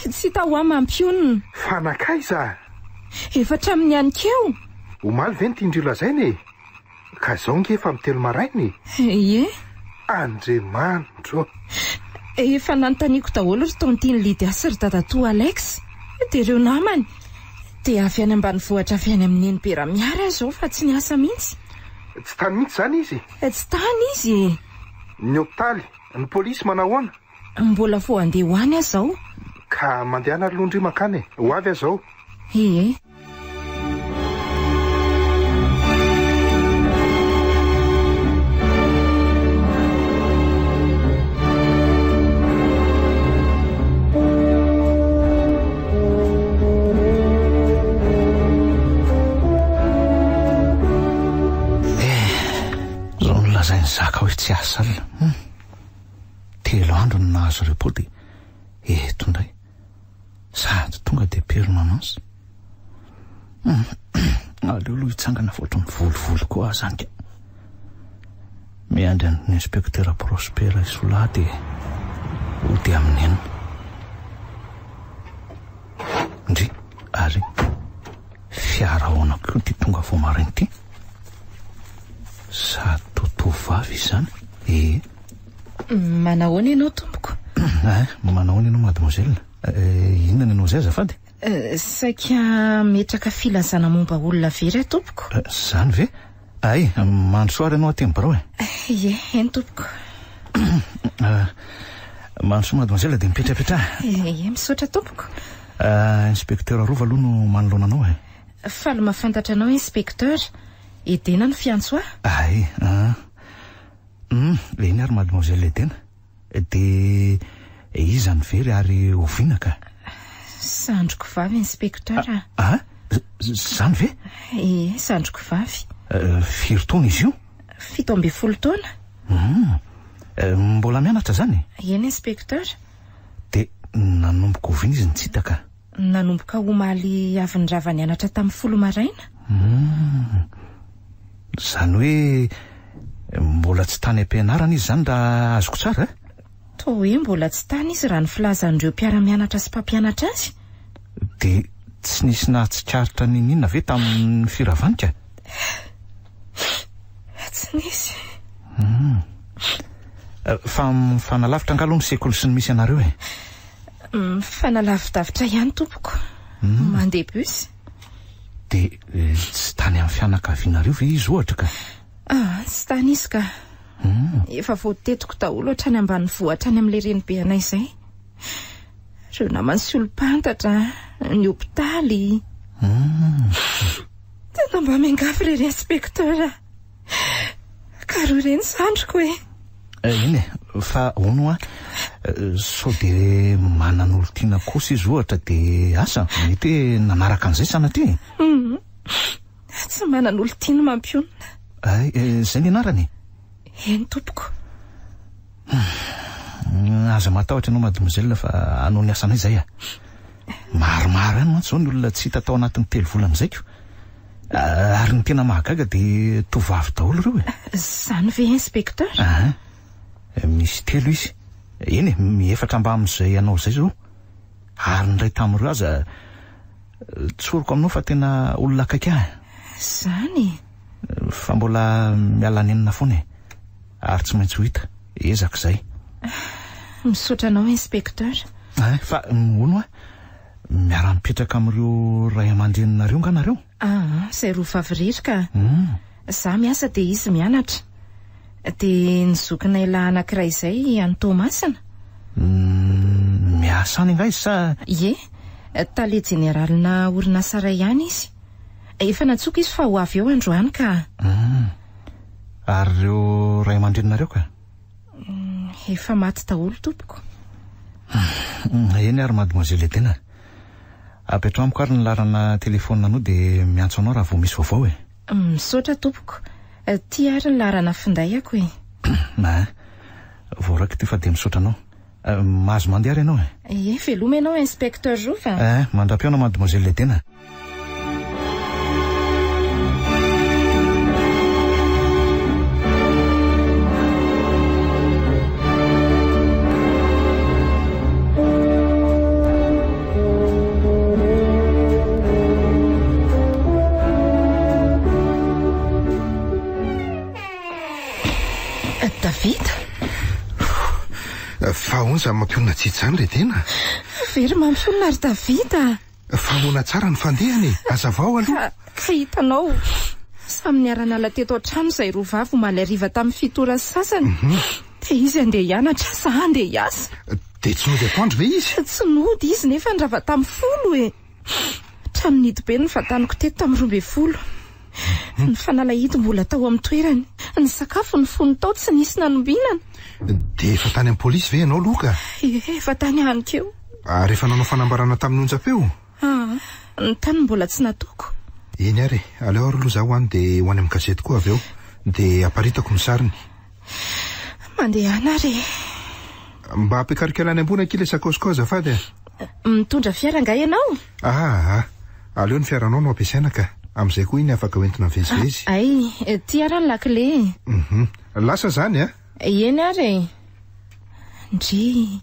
Tsy taho ahy mampionina. Fanakaiza? Efatra amin'ny ihany keo. Omaly ve ny tiandrio lazainy? Ka zao ngefa amin'ny telo marainy? Ie. Andriamanitro. Efa nanontaniako daholo ry tontiny Lydia sy ry dadatoa Alex. Dia ireo namany dia avy any ambanivohitra avy any amin'ny Nenibera miara zao fa tsy niasa mihitsy. Tsy tany mihitsy zany izy? Tsy tany izy. Ny hôpitaly, ny polisy manahoana? Mbola vao andeha ho any aho zao. Ka mandehana ry Londry makany ho avy aho zao. Ie. Zany zaka hoe tsy asa alina. Telo andro no nahazo repos dia eto indray sady tonga dia permanence. Aleoloha hitsangana fotrany volovolo koa aho zany ka miandry ny inspektera Prospera Isola dia ho dia amin'ny enina ndry ary fiara ahoana koa ty tonga vao maraina ty. Sady totovavy izany. Manahoana ianao tompoko? Manahoana ianao mademoiselle? Inona ianao zay azafady? Saika metraka filazana momba olona very tompoko. Zany ve? Ay, mandrosoary ianao ateny barao Ie, eny tompoko. Mandroso mademoiselle dia mipetrapetra. Ie, misaotra tompoko. Inspekteur Rova aloha no manoloana anao Faly mahafantatra anao inspekteur. Edena no fiantso Ay, eny ary mademoiselle Edena. Dia iza ny very ary oviana ka? Sandroko vavy inspekteur. Zany ve? Ie, sandroko vavy. Firy taona izy io? 17 taona. Mbola mianatra zany? Eny inspekteur. Dia nanomboka oviana izy ny tsy hitaka? Nanomboka omaly avy nirava nianatra tamin'ny 10 maraina. Zany hoe mbola tsy tany am-pianarana izy zany raha azoko tsara? Toa hoe mbola tsy tany izy raha ny filazan'ireo mpiara-mianatra sy mpampianatra azy. Dia tsy nisy nahatsikaritra ninina ve tamin'ny firavanika? Tsy nisy. Fa mifanalavitra angalo ny sekoly sy ny misy anareo Mifanalavitavitra ihany tompoko. Mandeha bus. Dia tsy tany amin'ny fianakavianareo ve izy ohatra ka? Tsy tany izy ka. Efa voatetiko daholo hatrany ambanivohitra any amin'ilay renibe anay izay. Ireo namany sy olo-pantatra, ny hôpitaly. Tena mba miangafy irery inspekteur. Ka roa ireny sandroko Iny fa ono sao dia manan'olo tiana kosa izy ohatra dia asa mety hoe nanaraka an'izay sanatria? Tsy manan'olo tiana mampionina. Zay ny anarany? Eny tompoko. Aza matahotra ianao mademoiselle fa hanao ny asanay izay maromaro ihany mantsy zao ny olona tsy hita tao anatin'ny 3 volana izay ko. Ary ny tena mahagaga dia tovavy daholo ireo Zany ve inspekteur? Misy 3 izy. Eny miefatra mba amin'izay anao izay zao. Ary ny ray tamin'ireo aza tsoroko aminao fa tena olona akaiky Zany? Fa mbola miala nenina foana ary tsy maintsy ho hita. Ezaka izay. Misaotra anao inspekteur. Fa ono miara-mipetraka amin'ireo ray aman-dreninareo nga nareo? Izay roa vavy ka. Za miasa dia izy mianatra. Dia nizokinay lahy anankiray izay any Tomasina. Miasa any nga izy sa? Ie, tale jeneralina orinasa iray ihany izy. Efa natsoka izy fa ho avy eo androany ka. Ary ireo ray aman-dreninareo ka? Efa maty daholo tompoko. Eny ary mademoiselle tena. Apetrao amiko ary ny larana telefona anao dia miantso anao raha vao misy vaovao e. Misaotra tompoko. Ty ary ny larana finday ako e. Voaraka ty fa dia misaotra anao. Mahazo mandeha ary ianao e. Veloma ianao inspecteur Jofa. Mandram-piona mademoiselle tena. David? Fahoana mampionana tsitsany le tena. Very mampionana ary David. Fahoana tsara ny fandehany. Azavao aloha. Ka hitanao, samy niara-nala teto an-trano izay roa vavy omaly hariva tamin'ny fitora sasany. Dia izy andeha hianatra sa andeha hiasa. Dia tsy nody atoandro ve izy? Tsy nody izy nefa ndrava tamin'ny folo e. Trano nidy be ny vataniko teto tamin'ny 12. Ny fanalahidy mbola tao amin'ny toerany. Ny sakafo ny fony tao tsy nisy nanombinana. Dia efa tany amin'ny polisy ve ianao Loka? Efa tany hanikeo. Ary efa nanao fanambarana tamin'ny onjam-peo? Ny tany mbola tsy nataoko. Eny ary, aleo ary aloha zaho ho any dia ho any amin'ny gazety koa avy eo. Dia aparitako ny sariny. Mandeha ary. Mba ampikarikela any ambony ankila sakaosiko azafady. Mitondra fiara nga ianao? Aleo ny fiaranao no ampiasaina ka. Amin'izay koa iny afaka hoentina mivezivezy. Ty ara ny lakile. Lasa zany a? Eny ary. Ndry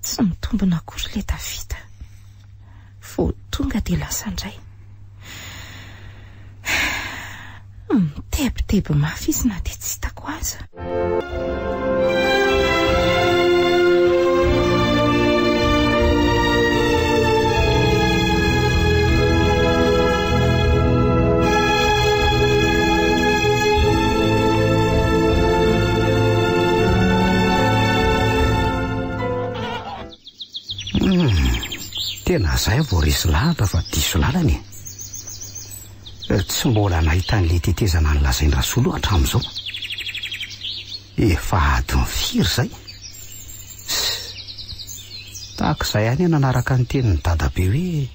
tsy mitombina akory le Davida. Vao tonga dia lasa indray. Mitebiteby mafy izy na dia tsy hitako aza. Tena zay vao resy lahatra fa diso lalany. Tsy mbola nahita an'le tetezana ny lazainy rasolo hatramin'izao. Efa adiny firy zay. Tahak'izay ihany nanaraka ny tenin'ny dadabe hoe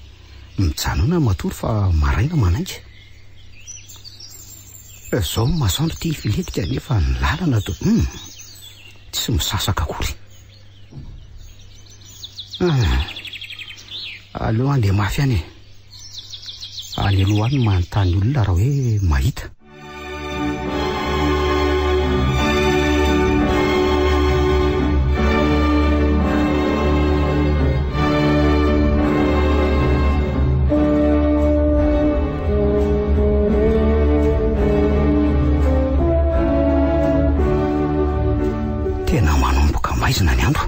mijanona matory fa maraina manainga. Zao masoandro tia filetika nefa ny lalana to tsy misasaka akory. Aleo andeha mafy any. Any aloha any manontany olona raha hoe mahita. Tena manomboka maizina ny andro.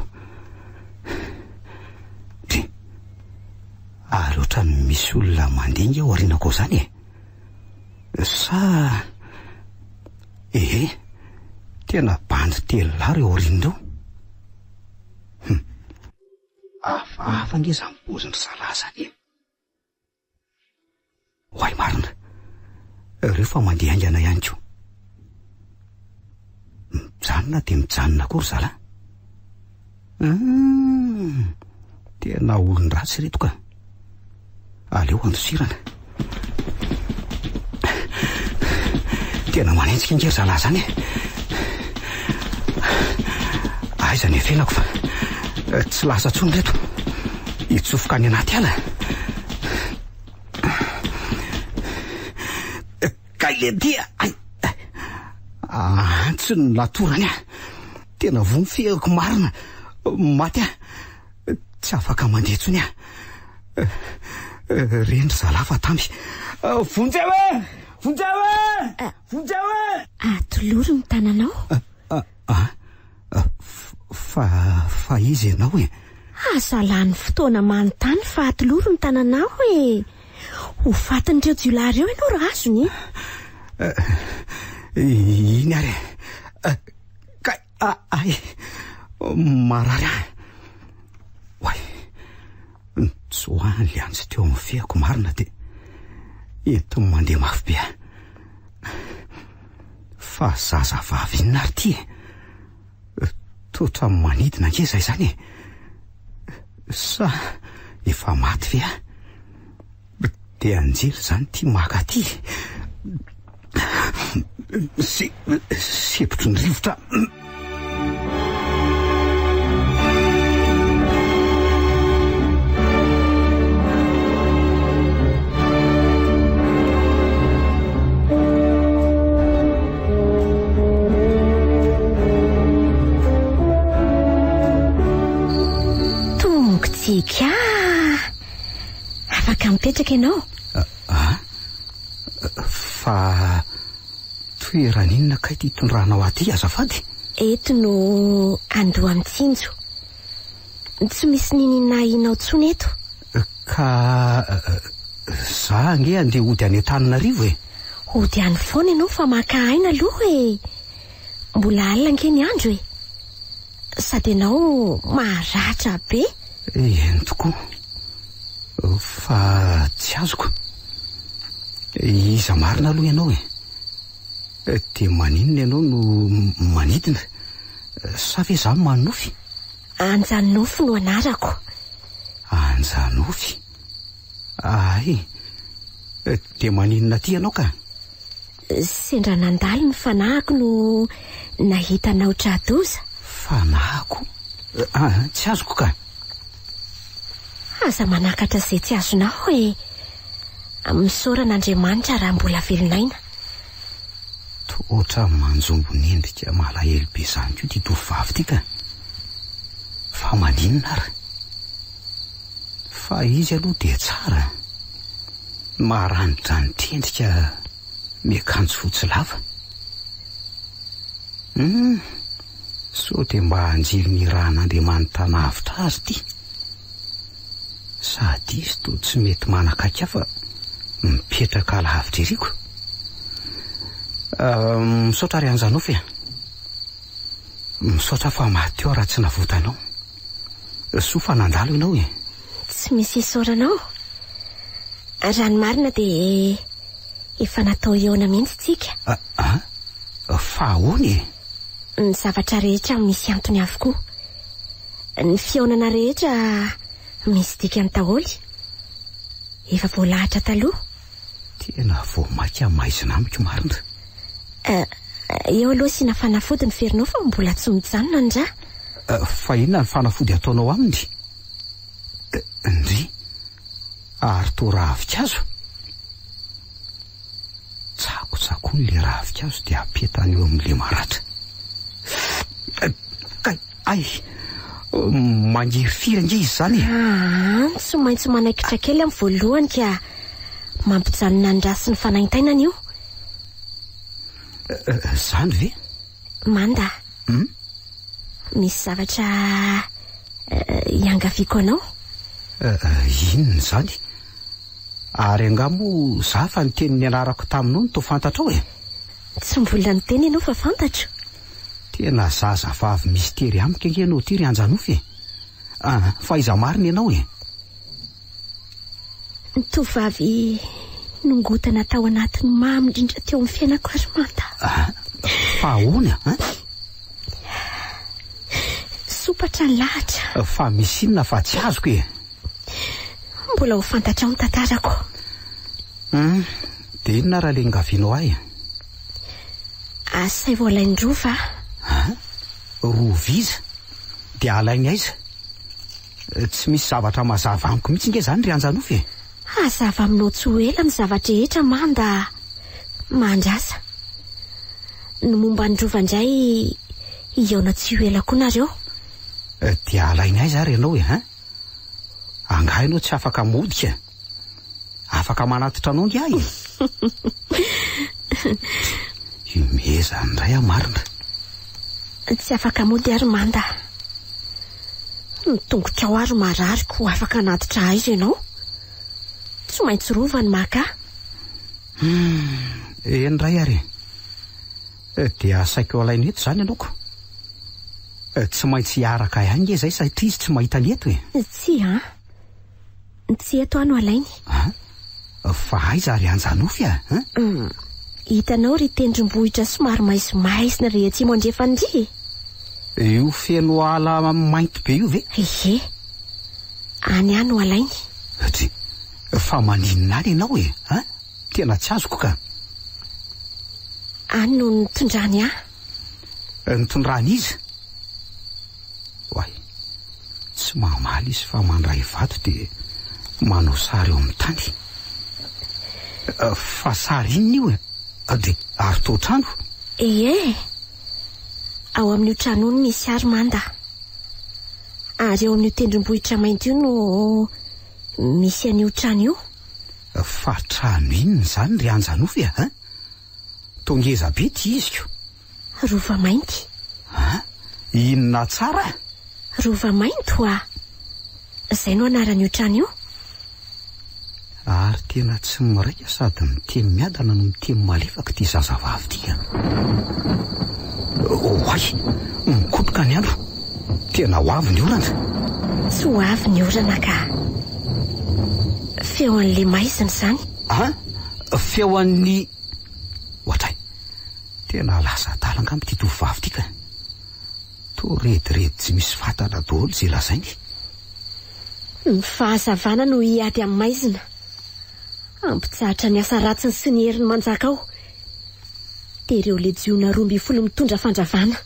Loatra misy olona mandinga ao aorianako izany e. Sa tena bandy telo lary eo aorian'ireo. Hafa nge izany poziny zalahy zany e. Hoay marina, rehefa mandeha aingana ihany koa. Mijanona dia mijanona akory zalahy. Tena olony ratsy reto ka. Aleo andosirana. Tena manenjika ingery zalahy zany e. Aiza ny efenako fa tsy lasa tsony reto. Hitsofoka any anaty ala. Kailedia. Tsy ny latorany a. Tena vomfehako marina. Maty a. Tsy afaka mandeha tsony a. Rendry zalahy fa tamby. Vonjeo e! Vonjeo e! Vonjeo e! Toloro ny tananao? Fa izy ianao e? Azalany fotoana manontany fa atoloro ny tananao e. Ho fatin'ireo jiolary eo ianao raha azony. Iny ary. Marary ah. Soany le antsy teo amin'ny feako marina dia eto mandeha mafy be fa zazavavy inona ary ty totra manidina nke zay zany sa efa maty ve dia anjery zany ty maka ty sepotro ny rivotra. Tongotsika afaka mipetraka ianao fa toerana inona kay ty tondrahanao aty azafady? Eto no andoha mitsinjo, tsy misy ninina inao tsony eto ka za nge andeha ody any Antananarivo e. Ody any foana ianao fa maka aina aloha e, mbola alina anke ny andro e, sady ianao maharatra be. Eny tokoa fa tsy azoko. Iza marina aloha ianao e, dia maninona ianao no manidina sa ve za manofy? Anjanofy no anarako. Anjanofy? Ay, dia maninona ty ianao ka? Sendra nandalo ny fanahiko no nahitanao tradoza. Fanahiko? Tsy azoko ka. Aza manakatra izay tsy azonao e, misaoran'Andriamanitra raha mbola velonaina. Totra manjombo nendrika malahelo be zany koa ty tovovavy ty ka. Fa maninona ary? Fa izy aloha dia tsara, maranitra ny tendrika, miakanjo fotsy lava. So dia mba hanjily ny rahan'Andriamanitra navitra azy ty. Sady izy to tsy mety manakaiky fa mipetraka lavitra eriko. Misaotra ry Anjanofy e, misaotra fa maty eo raha tsy navotanao. So fa nandalo ianao e. Tsy misy isaoranao, raha ny marina dia efa natao eona mihitsy tsika. Fa ahoana e? Ny zavatra rehetra misy antony avokoa, ny fiaonana rehetra misy dikany daholo. Efa voalahatra taloha. Tena voamaika maizina amiko marina. Eo aloha sy na fanafody ny ferinao fa mbola tsy mijanona ndra. Fa inona ny fanafody ataonao aminy? Ndry ary to ravikazo? Tsakotsakony le ravikazo dia apetany eo amin'le maratra. Ay, mangery firy nge izy zany. Tsy maintsy manaikitra kely amin'ny voalohany ka mampijanona ny ra sy ny fanaintainana io. Zany ve? Manda, misy zavatra iangaviako anao. Inona zany? Ary angamo za fa ny teny nianarako taminao no to fantatrao e. Tsy mbola niteny ianao fa fantatro. Tena zazavavy mistery amiko ange ianao ty ry Anjanofy. Fa iza marina ianao e. Ny tovavy nongotana tao anatin'ny mamindrindra teo amin'ny fiainako ary Manda. Fa ahoana? Sopatra ny lahatra. Fa misy inona fa tsy azoko e. Mbola ho fantatra ao ny tantarako. Dia inona raha le ngavianao ahy? Asay vao alainy rova. Roviza? Dia alainy aiza? Tsy misy zavatra mazava amiko mihitsy nge zany ry Anjanofy e. Hazava aminao tsy ho ela ny zavatra rehetra Manda. Mandrasa. Ny momba ny rova indray iaona tsy ho ela koa nareo. Dia alainy aiza ary ianao e? Angahy ianao tsy afaka modika, afaka manatitra anao nge ahy. Imeza ndray marina. Tsy afaka mody ary Manda. Ny tongotra ao ary marariko afaka anatitra aiza ianao. Tsy maintsy rova ny maka. Ndray ary. Dia asaiko alainy eto zany ianaoko. Tsy maintsy hiaraka ihany nge zay satria izy tsy mahita ny eto e. Tsy eto ano alainy. fa aiza ary anjanofy a hitanao ry tendrombohitra somary maisomaisina rehetra mandrefandry io feno ala mainty be io ve ehe any any ho alainy ty fa maninona any ianao e tena tsy azoko ka any no nitondrany nitondrany izy oay tsy mamaly izy fa mandray vato de manao sary eo amin'ny tany fa sary inona io de ary tao trano ao amin'io trano io misy Armanda ary eo amin'io tendrombohitra mainty io no misy an'io trano io fa trano inona zany ry anjanofy tongeza be ty iziko rova mainty inona tsara rova mainty ho zay no anaran'io trano io ary tena tsy miraika sady miteny miadana no miteny malefaka ty zazavavy tia oay mikotroka ny andro tena ho avy ny orana tsy ho avy ny orana ka feo an'le maizina zany feo an'ny ohatray tena lasa talanga amty tovavy ty ka to rediredy tsy misy fatana daholo zay lazainy ny fahazavana no hiady amin'ny maizina ampitsahatra ny asa ratsiny sy ny heriny manjaka ao de ireo lejiona 12 mitondra fandravana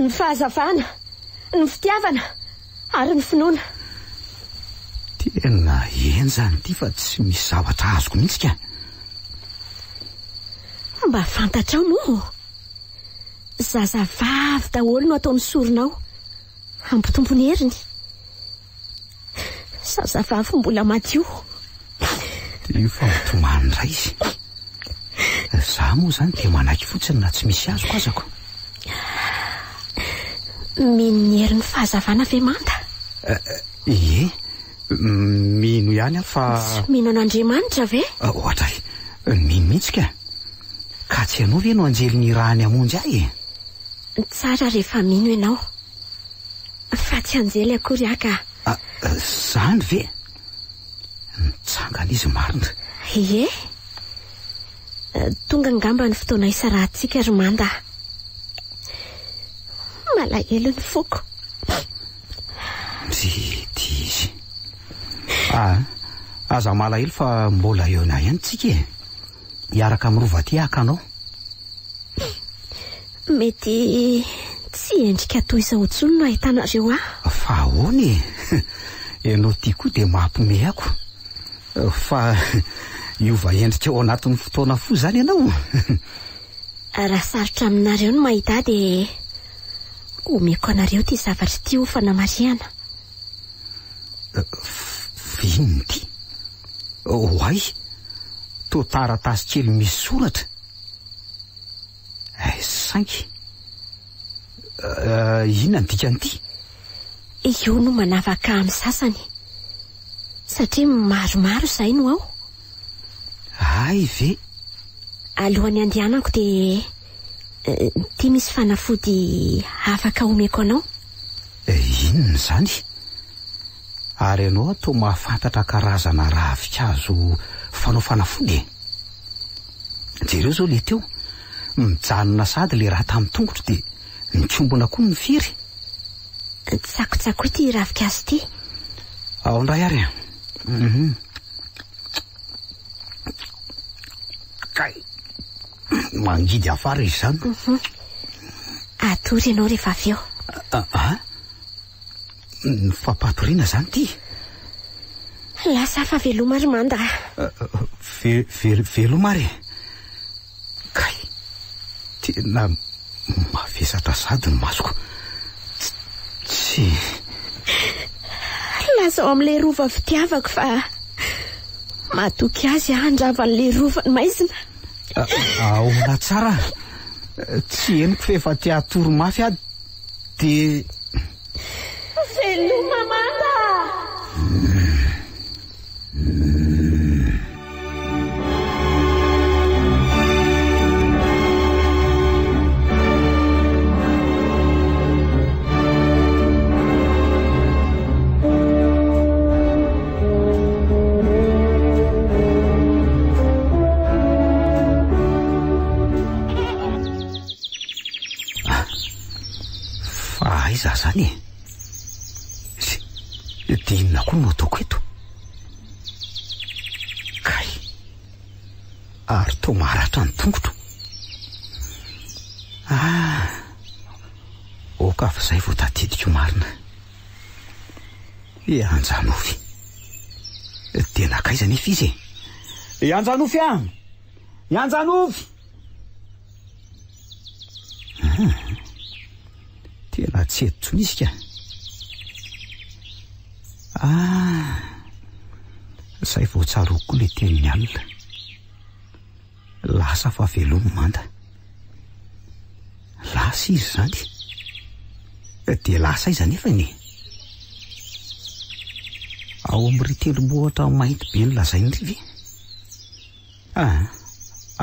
ny fahazavana ny fitiavana ary ny finoana tena enjany ty fa tsy misy zavatra azoko mihitsy ka mba fantatrao moa zazavavy daholo no ataony soronao ampitompo ny heriny zazavavy mbola madio io fa mitomany ray izy za moa zany de manaky fotsiny na tsy misy azoko azako mino ny herin'ny fahazavana ve manda mino ihany fa tsy mino an'Andriamanitra ve ohatray mino mihitsy ka tsy ianao ve no anjely ny raha ny amonjy ahy tsara rehefa mino ianao fa tsy anjely akory aka zany ve nitsangana izy marina tonga ngamba ny fotoana isarahantsika ry manda malahelo ny foko ty izy aza malahelo fa mbola eo na ihany tsika hiaraka amin'ny rova ty akanao mety tsy endrika toy izao tsony no ahitanareo fa ahoany ianao ty koa de mampime ako fa iova endrika ao anatin'ny fotoana fo zany ianao raha sarotra aminareo no mahita de omeko anareo ty zavatra ty ho fanamariana vinny ty oay to taratasy kely misy soratra saingy inona ny dikan'ity io no manavaka amin'ny sasany satria maromaro zay no ao ay ve alohan'ny andehanako de ty misy fanafody afaka omeko anao inona zany ary ianao to mahafantatra karazana ravikazo fanao fanafody jereo zao le teo mijanona sady le raha tamin'ny tongotro de nitsombona koa ny firy tsakotsako ity ravikazo ty ao ndray ary kay mangidy afara izy zany atory ianao rehefa avy eo ny fampatoriana zany ty lasa fa veloma ry manda veloma ary kay tena mavesatra sady ny masoko tsy laza ao amin'le rova fitiavako fa matoky azy handravan'le rova ny maizina aona tsara tsy henoko fa efa ty atoro mafy ady de veloma manda aiza zany dia inona koa no ataoko eto kay ary to maratra ny tongotro oka fa izay vao tadidiko marina Anjanofy tena kaiza nefa izy Anjanofy Anjanofy tena tsy eto izy ka izay vao tsaroko koa le tenin'ny alina lasa fa velomo manda lasa izy zany dia lasa iza nefa ny ao amin'ry telo-bohatra mainty be ny lazainy rivy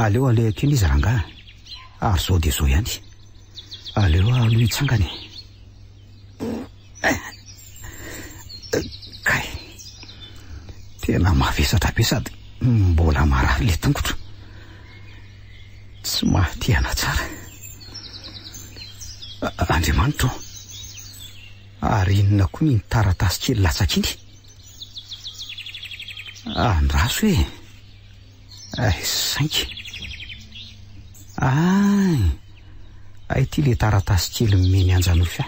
aleo aleokeny izy rangahy ary zao dia zao ihany aleo aloha hitsangany kay tena mavesatra be sady mbola marary le tongotro tsy mahatiana tsara Andriamanitro ary inona koa ny taratasy kely latsaka iny andraso sainky ty le taratasy kely meny Anjanofy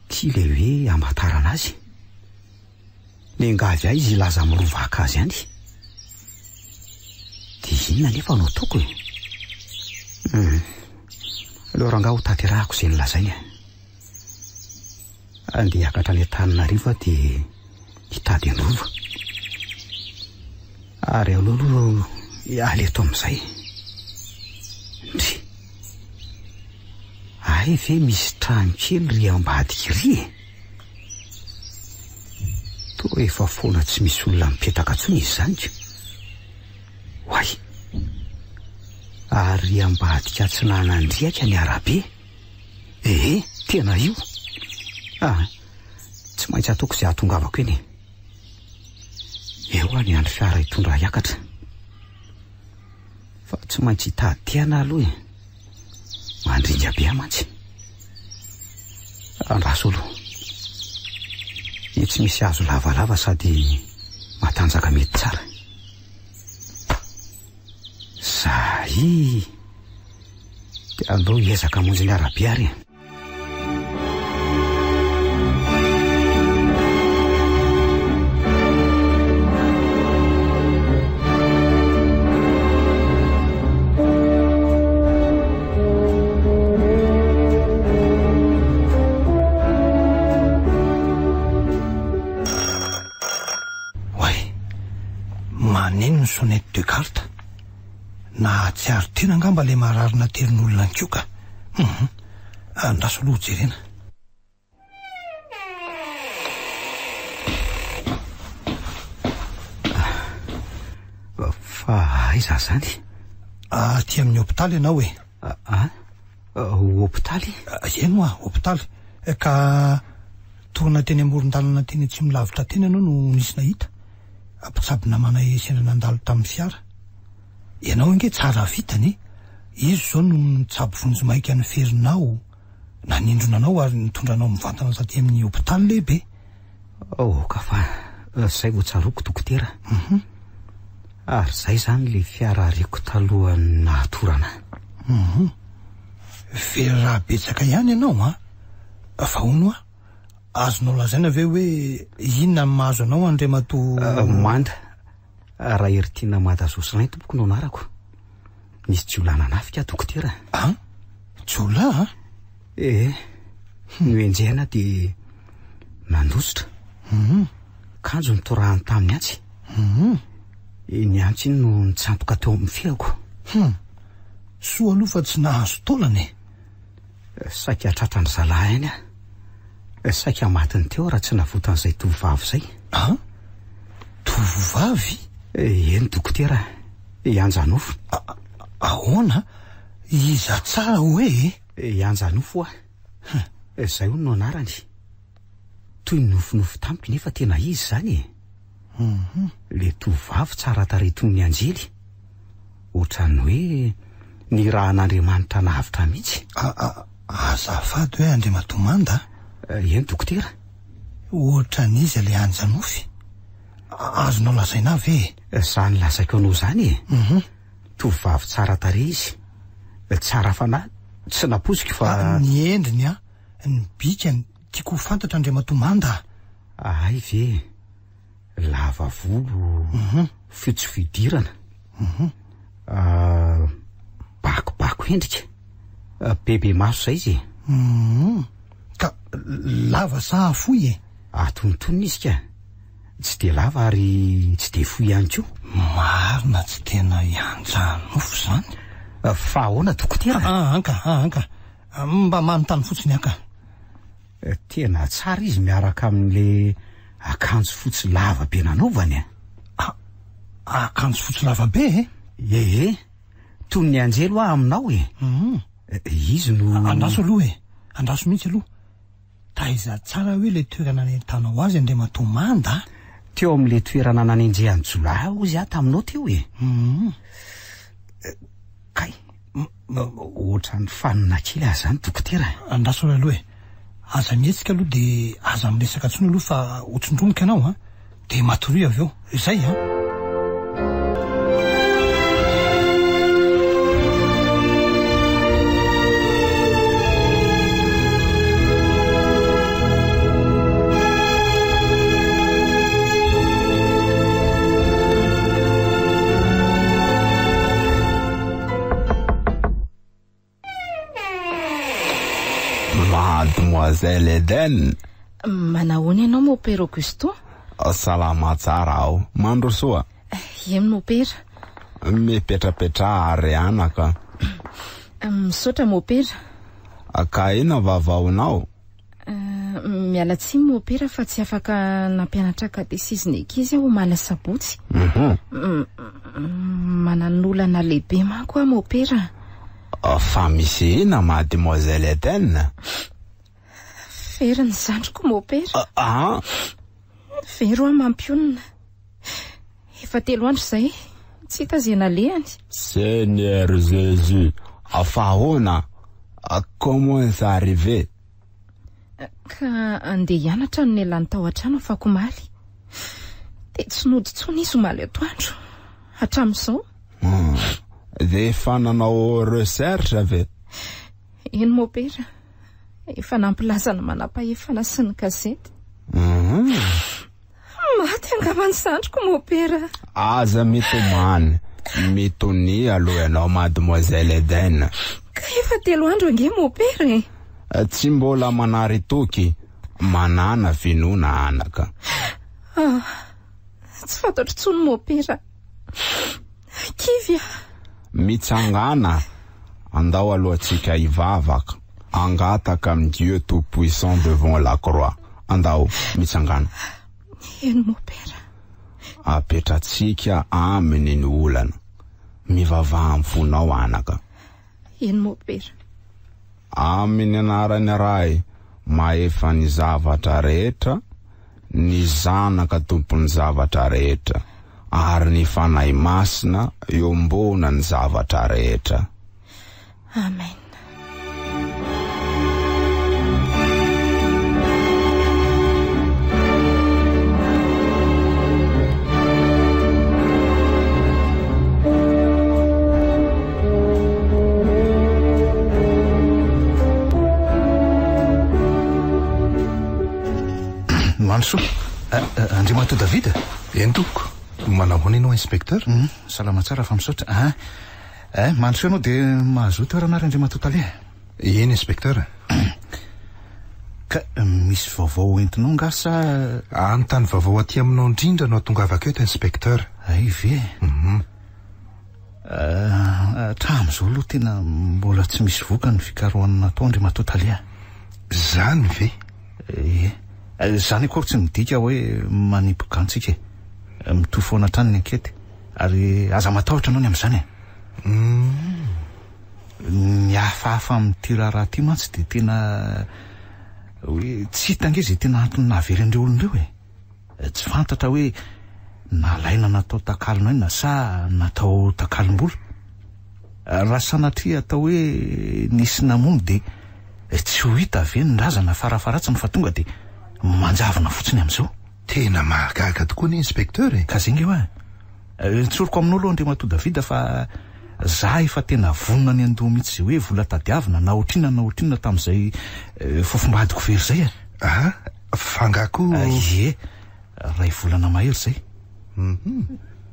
ty le hoe amatarana azy le ngavy ahy izy ilaza mirovaka azy any dia inona nefa no ataoko aleo rangaha ho taterahako izay nilazainy andeha hiakatra any Antananarivo dia hitady androva ary aloaloha ialy eto amin'izay ndry ve misy trano kely ry ambadika ry toa efa foana tsy misy olona mipetaka ntsony izy zany ko hoay ary ambadika tsy nanandriaka ny arabe tena io tsy maintsy ataoko izay ahatongavako eny eo any andro fiara hitondra hiakatra fa tsy maintsy hitadiana aloha mandringa be amantsy andraso aloha tsy misy hazo lavalava sady matanjaka mety tsara zay dia aleo hiezaka monjy ny arabe ary sonnette de carte na tsy ary tena angamba le mararina telin'olona ny kioka andraso aloha jerena fa aiza zany ty amin'ny hôpitaly ianao hôpitaly eno hôpitaly ka torona teny amoron-dalana teny tsy milavitra teny ianao no nisy nahita ampitsabina manay sena nandalo tamin'ny fiara ianao inge tsara vitany izy zao no nitsabo vonjy maika ny ferinao nanindronanao ary nitondranao mivantana taty amin'ny hôpitaly lehibe ka fa zay vo tsaroko dokotera ary zay zany le fiara ariko talohany nahatorana very raha betsaka ihany ianao fa ono azonao lazaina ve hoe inona ny mahazo anao Andriamatoa manda raha eritiana madazosinahy tompoko no anarako misy jiolana nafika dokotera jiola noenjehana dia nandositra kanjo nitorahany taminy antsy ny antsy iny no nitsantoka teo amin'ny fiako soa aloha fa tsy nahazo taolany saika tratrany zalahy any saika matiny teo raha tsy navotan'izay tovovavy zay tovovavy eny dokotera Anjanofo ahoana iza tsara hoe Anjanofo zay hono no anarany toy ny nofinofo tamiko nefa tena izy zany le tovovavy tsara tarehy ny anjely ohatrany hoe ny raha n'Andriamanitra nahavitra mihitsy azafady hoe Andriamatomanda eny dokotera ohatra n'izy le anjanofy azonao lazaina ve zany lazaiko anao zany tovavy tsara tarehy izy tsara fanahy tsy naposika fa ny endriny ny bikany tiako ho fantatra Andriamatomanda ay ve lava volo fitso fidirana bakobako endrika bebe maso zay izy ka lava sa foy atontonona izy ka tsy de lava ary tsy de foy ihany koa marina tsy tena ianjanofo zany fa ahoana dokotera anka mba manontany fotsiny aka tena tsara izy miaraka amin'le akanjo fotsy lava be nanaovany akanjo fotsy lava be toy ny anjelo aminao izy no andraso aloha andraso mihitsy aloha taiza tsara hoe le toerana nentanao azy Andriamatomanda teo amin'le toerana nanenjehany Jolay ozy taminao teo kay ohatra ny fanina kely azy zany dokotera andraso aloha aza mihetsika aloha de aza miresaka tsony aloha fa otsondromoka ianao de matory avy eo izay Mademoiselle Eden. Manahoana ianao mopera Augusto? Salama tsara aho. Mandro soa? Eny mopera. Mipetrapetra ary anaka. Misaotra mopera. Ka ina vavaonao? Miala tsiny mopera fa tsy afaka nampianatra katesizina ankizy aho omaly sabotsy. Mananolana lehibe manko mopera. Fa misy ina Mademoiselle Eden? Vera ny zandriko mopera. Vero mampionina. Efa 3 andro zay tsy hita zay nalehany. Seigneur Jésus, ahoana? Comment ça arrivé? Ka andeha hianatra no nelany tao an-trano afako maly. De tsy noditsony izy omaly atoandro hatramin'izao. De efa nanao recherche ve? Eny mopera. Efa nampilaza ny manam-pahefana sy ny gazety. Maty angamba ny zandriko mopera. Aza mitomany. Mitony aloha ianao Mademoiselle Eden. Ka efa 3 andro ange mopera Tsy mbola manary toky. Manana vinona anaka. Tsy fantatro tsony mopera. Kivya. Mitsangana. Andao alohantsika hivavaka. Angataka amin'ny Dieu tout-puissant devant la croix. Andao mitsangana. Eny mopera. Apetratsika aminy ny olana. Mivavaha amin'ny fonao anaka. Eny mopera. Amin'ny anarany ray maefa ny zavatra rehetra, ny zanaka tompony zavatra rehetra, ary ny fanahy masina iombona ny zavatra rehetra. Amen. Manso, Andriamato David. Eny tompoko. Manahoana ianao inspecteur? Salama tsara fa misaotra. Manso ianao de mahazo toeranary Andriamato Taleha. Eny inspecteur. Ka misy vaovao entinao nga sa anontany vaovao aty aminao indrindra no atongavako eto inspecteur. Ay ve? Hatramin'izao aloha tena mbola tsy misy voka ny fikarohana natao Andriamato Taleha. Zany ve? Zany akory tsy midika hoe manipoka antsika mitoy foana trano ny ankety ary aza matahotra anao ny amin'izany ny hafahafa amin'ity raharaha ty mantsy de tena hoe tsy hitange zay tena antony nahaveren'ireo olon'ireo tsy fantatra hoe nalaina natao takalona ina sa natao takalom-bola raha sanatria atao hoe nisy namono de tsy ho hita ve nrazana farafaratsiny fa tonga de manjavina fotsiny amin'izao. Tena mahagaga tokoa ny inspekteur e. Ka zay nge hoa tsoroko aminao aloha Andriamato Davida fa za efa tena vonona ny andoha mihitsy hoe vola tadiavina na ohatrinona tamin'izay fofombadiko very zay e. Aha, fangako ie ray volana mahery zay.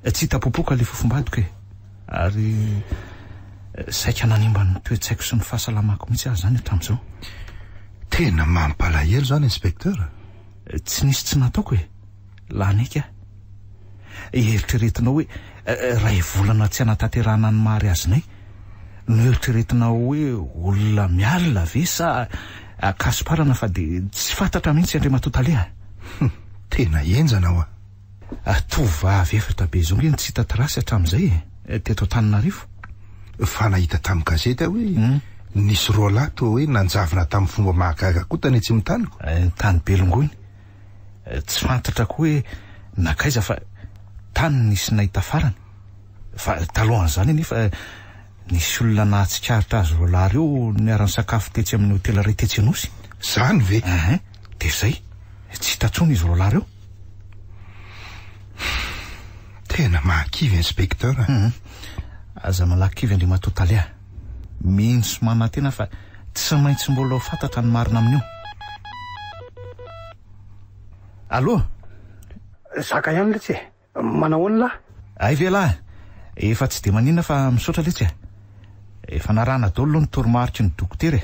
Tsy hitapopoka le fofombadiko e. Ary saika nanimba ny toe-tsaiko sy ny fahasalamako mihitsy azy zany hatramin'izao. Tena mampalahelo zany inspekteur. Tsy nisy tsy nataoko e. Lanika eritreretinao hoe ray volana tsy anatanterahana ny mary azonay no eritreretinao hoe olona mialina ve sa akasiparana fa de tsy fantatra mihitsy Andriamato Taleha. Tena enjana ho tovavy efatra be zao nge tsy hita trasy hatramin'izay teto Antananarivo. Fa nahita tamin'ny gazety hoe nisy rolato hoe nanjavina tamin'ny fomba mahagaga koa tany tsy mitaniko. Tany Belongony. Tsy fantatra koa hoe nakaiza fa tany nisy nahita farany. Fa talohan'izany nefa nisy olona nahatsikaritra azy rola reo niarany sakafo tetsy amin'ny hotely iray tetsy Anosy. Zany ve? De zay tsy hita tsony izy rola reo. Tena mahakivy inspekteur. Aza malakivy Andriamato Taleha. Mihintsy manantena fa tsy maintsy mbola fantatra ny marina amin'io. Allô? Zaka ihany letsy e. Manahoana lahy? Ay ve lahy, efa tsy de maninona fa misaotra letsy. Efa narana daholo ny toromaritry ny dokotera.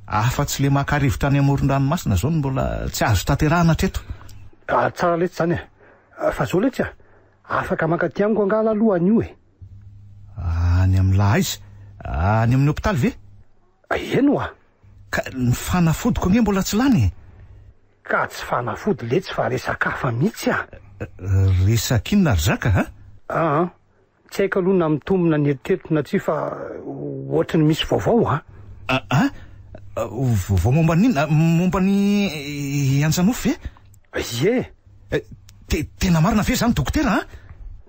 Afa-tsy le maka-rivotra any amoron-dranomasina zao mbola tsy azo tanterahana hatreto. Tsara letsy zany e. Fa zao letsy afaka mankaty amiko angala aloha an'io e. Any amin'ny lahy izy? Any amin'ny hôpitaly ve? Eno a. Ka ny fanafodiko nge mbola tsy lany. Ka tsy fanafody letsy fa resakafa mihitsy a. Resakinona ry zaka ha? Tsy haiko aloha na mitombona ny eritreritro na tsy fa ohatrany misy vaovao a. Vaovao momba n'inona? Momba ny Anjanofo ve? Ie. Tena marina ve zany dokotera ha?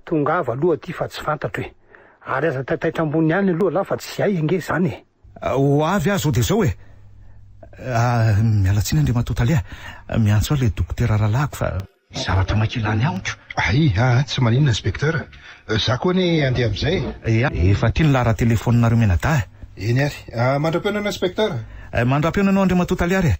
Tongava aloha aty fa tsy fantatro e. Ary aza taitaitra ambony any aloha laha fa tsy hay ange zany e. Ho avy azo de zao e. Mialatsiny Andriamato Taleha. Miantso le dokotera ralahako fa zavatra makilany aonko. Tsy maninona inspekteur. Za koa ny andeha amin'izay. Efa ty ny lara telefoninareo menada. Eny ary. Mandram-peonana inspekteur. Mandram-peonanao Andriamato Taleha ary.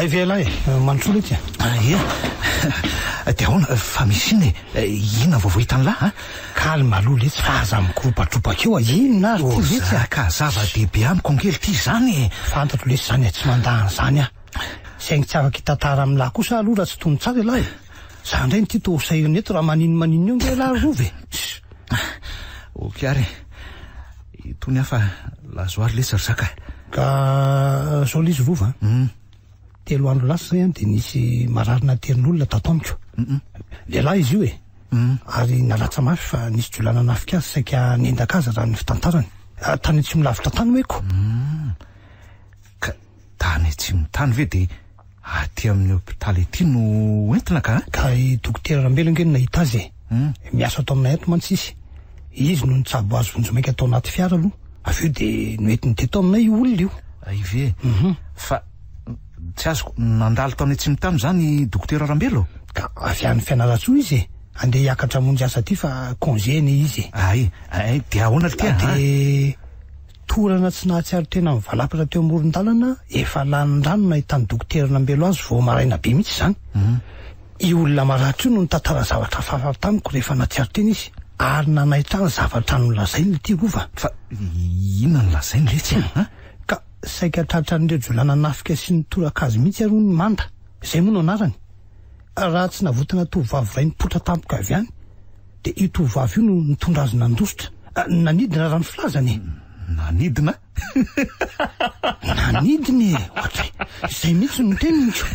Ay vela e, manontso letsy. De ahoana fa misy iny inona vaovao hitany lahy kalma aloha letsy fa aza mikropatropaka eo inona ary ty letsy ka zava-dehibe amiko angely ty zany. Fantatro letsy zany tsy mandahana zany a. Saingy tsy afaka hitantara amin'ny lahy kosa aloha raha tsy tony tsara lahy. Za ndray ty to sairina eto raha maninona eo nge lahy rove. Ok ary itony afa lazoary letsy ry zaka. Ka zao lizy rova. 3 andro lasa zay de nisy mararina terin'olona tato amiko. Lehilahy izy io e. Ary nalatsa mafy fa nisy jolana nafika azy saika nendaka azy raha ny fitantarany. Tany tsy milavitra tany hoeko. Ka tany tsy mitany ve de aty amin'ny hôpitaly ety no entina ka? Ka i dokotera Rambelonge no nahita azy e. Miasa atao aminay eto mantsy izy. Izy no nitsabo azy vonjomaika atao anaty fiara aloha. Aveo de noentiny teto aminay io olona io. Ay ve? Fa tsy azoko nandalo tao tsy mitano zany dokotera Rambelo. Ka avy any Fianaratsoa izy e. Andeha hiakatra monjy asa ty fa congény izy. Ay de ahoana ty de torana tsy nahatsiaro tena mivalapatra teo amoron-dalana efa lany rano nahitany dokotera Rambelo azy vao maraina be mihitsy zany. I olona maratra io no nitantara zavatra fafa tamiko rehefa natsiaro tena izy. Ary nanahitra zavatra nolazainy ty rova. Fa inona nolazainy letsy ka saika tratran'ireo jolana nafika sy ny torakazy mihitsy aroa ny manda. Zay moa no anarany. Raha tsy navotana tovavy ray nipotra tampoka avy any de io tovavy io no nitondra azy nandositra. Nanidina rano filazany. Nanidina? Nanidiny ohatra zay mihitsy no teniko.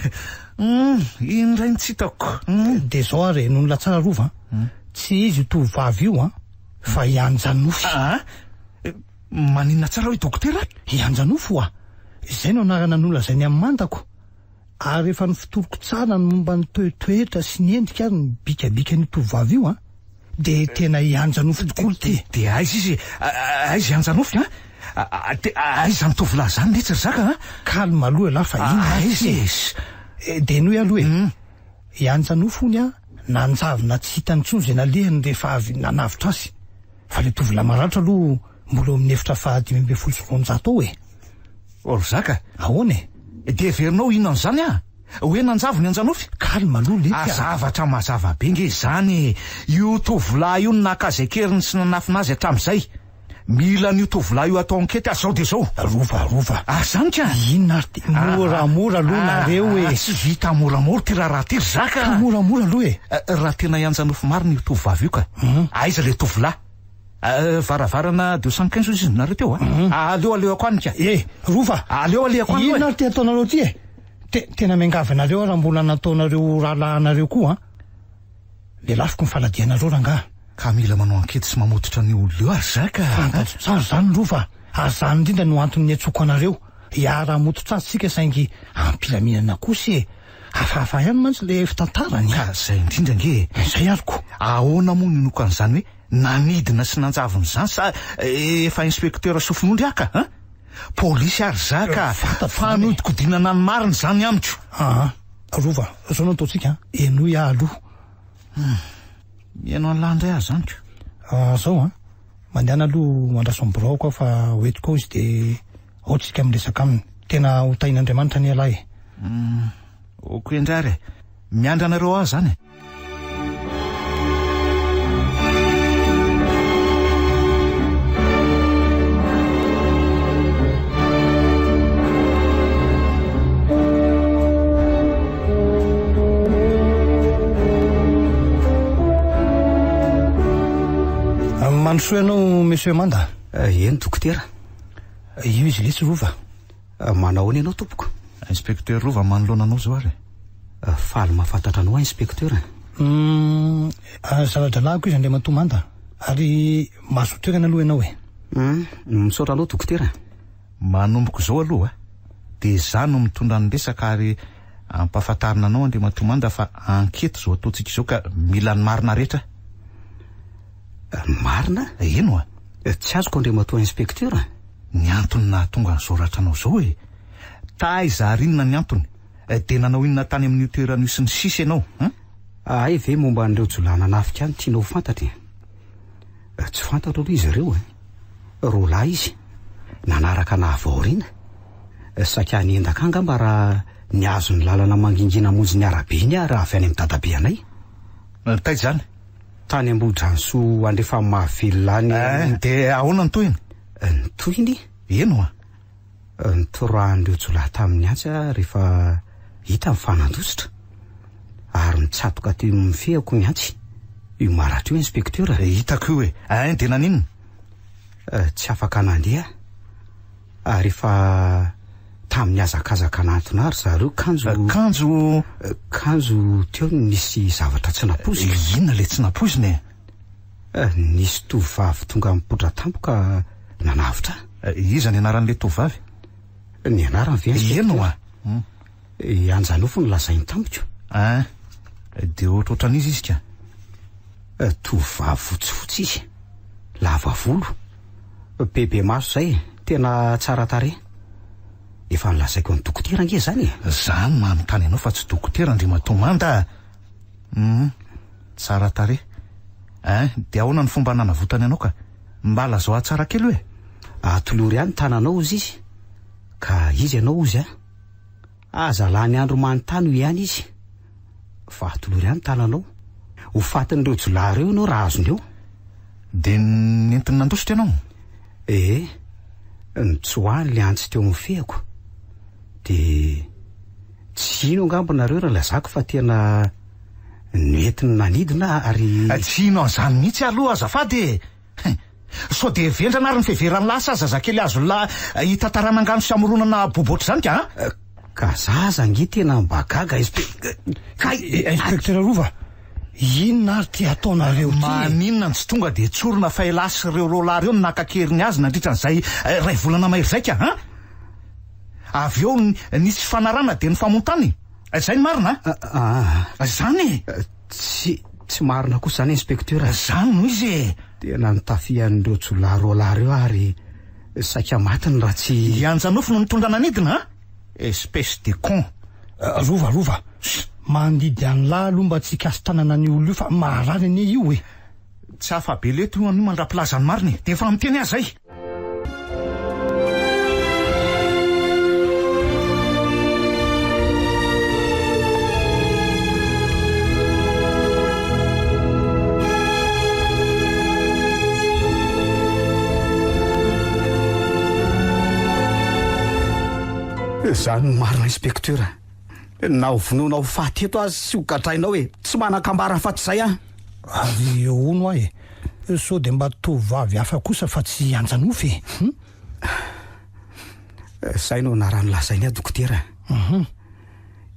Iny ray tsy hitako. De zao ary noho ny latsara rova tsy izy tovavy io a fa ianjanofy. Maninona tsara hoe dokotera? Ianjanofo a izay no anarana nolazany amin'ny mandako ary rehefa ny fitoroko tsara ny momba ny toetoetra sy ny endrika ny bikabika ny tovavy io a de tena ianjanofo tokoa ty. De aiza izy ianjanofy aiza mitovolahy zany le tsy ry zaka kalma aloha lahy fa ina izy de noe aloha ianjanofo ony a nanjavina tsy hitany tsony zay nalehany rehefa avy nanavitra azy fa le tovolahy maratra aloha mbola amin'ny efitra fa 500 ao ry zaka ahoana de verinao inan'izany hoe nanjavo ny anjanofy? Kalma aloha le zavatra mazava be nge zany io tovolahy io nakazakeriny sy nanafina azy hatramin'izay mila n'io tovolahy io atao ankety zao de zao. Rova zany ka inona ty moramora aloha nareo tsy vita moramora ty raha ty ry zaka moramora aloha raha tena ianjanofy marina io tovavy io ka aiza le tovolahy varavarana 215 izy nareo teo aleo akoanika rova aleo akoanika inona ty ataonareo ty tena miangavy anareo raha mbola nataonareo rahalahanareo koa le lafiko ny faladianareo rangaha ka mila manao ankety sy mamototra ny olo io ary zaka tsara zany rova ary zany indrindra no antony atsoko anareo iara mototra azy sika saingy ampilaminana kosa hafahafa ihany mantsy le fitantarany zay indrindra nge zay ariko ahoana moa nynoko an'izany hoe nanidina sy nanjavony zany sa efa inspektera sofin'ondry aka polisy ary zaka fanodikodinana ny mariny zany amiko rova zao no ataotsika enoy aloha mihaino an'landray azy zany ko zao mandehana aloha mandraso ny braoko fa hoetiko izy de ohatsika miresaka aminy tena hotain'Andriamanitra ny alahy oko endrary miandra anareo azy zany manosoa ianao monsieur Manda? Eny dokotera. Io izy lesy rova. Manao any ianao tompoko? Inspekteur rova manoloana anao zao ary. Faly mahafantatra anao inspekteur. Zava-dralahiko izy Andriamatoa Manda ary mahasotoerana aloha ianao misaotra anao dokotera. Manomboko zao aloha de za no mitondra ny resaka ary ampahafantarina anao Andriamatoa Manda fa ankety zao ataotsika izao ka mila ny marina rehetra. Marina? Eno tsy azoko Andriamatoa inspekteur. Ny antony nahatonga ny soratra anao zao taiza arinona ny antony de nanao inona tany amin'ny toerana io sy ny sisa ianao ay ve momba an'ireo jolana nafika any tianao fantatry? Tsy fantatro aloha izy ireo roa lahy izy nanaraka nahavaoriana saka niendaka angamba raha niazo ny lalana mangingina monjy ny arabe iny raha avy any amin'ny dadabe anay. Taiza zany? Tany Ambohidranoso andrefa mahavelona de ahoana ny tohiny? Ny tohiny? Eno nitorahan'ireo jolahy tamin'ny antsa rehefa hita mifanandositra ary mitsatoka teo mifehako ny antsy io maratra io inspekteur. Hitako io de naninona? Tsy afaka nandeha rehefa tamin'ny azakazaka anatona ary zareo kanjo teo nisy zavatra tsy napozika. Inona le tsy napoziny? Nisy tovavy tonga mipodra tampoka nanavitra. Iza ny anaran'le tovavy? Ny anarany ve? Eno Anjanofo no lazainy tampoko. De ohatrohatran'izy izy ka? Tovavy fotsifotsy izy, lava volo, bebe maso zay, tena tsara tarehy. Efa nilazaiko ny dokotera nge zany. Zany manontany anao fa tsy dokotera Andriamatoa Manda. Tsara tarehy. De ahoana ny fomba nanavotany anao ka? Mba lazao atsara kely hoe? Atolory ihany tananao izy ka izy ianao izy aza lany andro manontany ihany izy fa atolory ihany tananao ho fatin'ireo jolahy reo ianao raha azon'eo. De nentiny nandositra ianao? Ny tsoany le antsy teo mifehako de tsy ino angambo nareo raha lazako fa tena nentiny nanidina ary tsy ino an'izany mihitsy aloha azafady so de vendrana ary ny feveran'ny lasa zazakely azo la hitantaranangano sy amoronana bobotra zany ka zaza nge tena mba gaga inspekteur rova inona ary ty ataonareo maninona tsy tonga de tsorona failasy reo rola reo nakakeriny azy nandritran'izay ray volana mahery zaika avy eo nisy fanarana de ny famontany zay ny marina zany tsy marina kosa zany inspekteur zany no izy tena nitafian'ireo jolarola reo ary saika matiny raha tsy ianjanofo no nitondra nanidina espèce de con rova mandidy an'lahy aloha mba tsy kasy tanana ny olo io fa maharary anie io tsy afa-be leto io no mandra-pilazany mariny de efa miteny azy zay zany marina inspekteur na ho vonoana ho faty eto azy sy ho gadrainao hoe tsy manan-kambara fa tsy zay ary ono ahy so de mba tovavy hafa kosa fa tsy anjanofy zay no narano lazainy a dokotera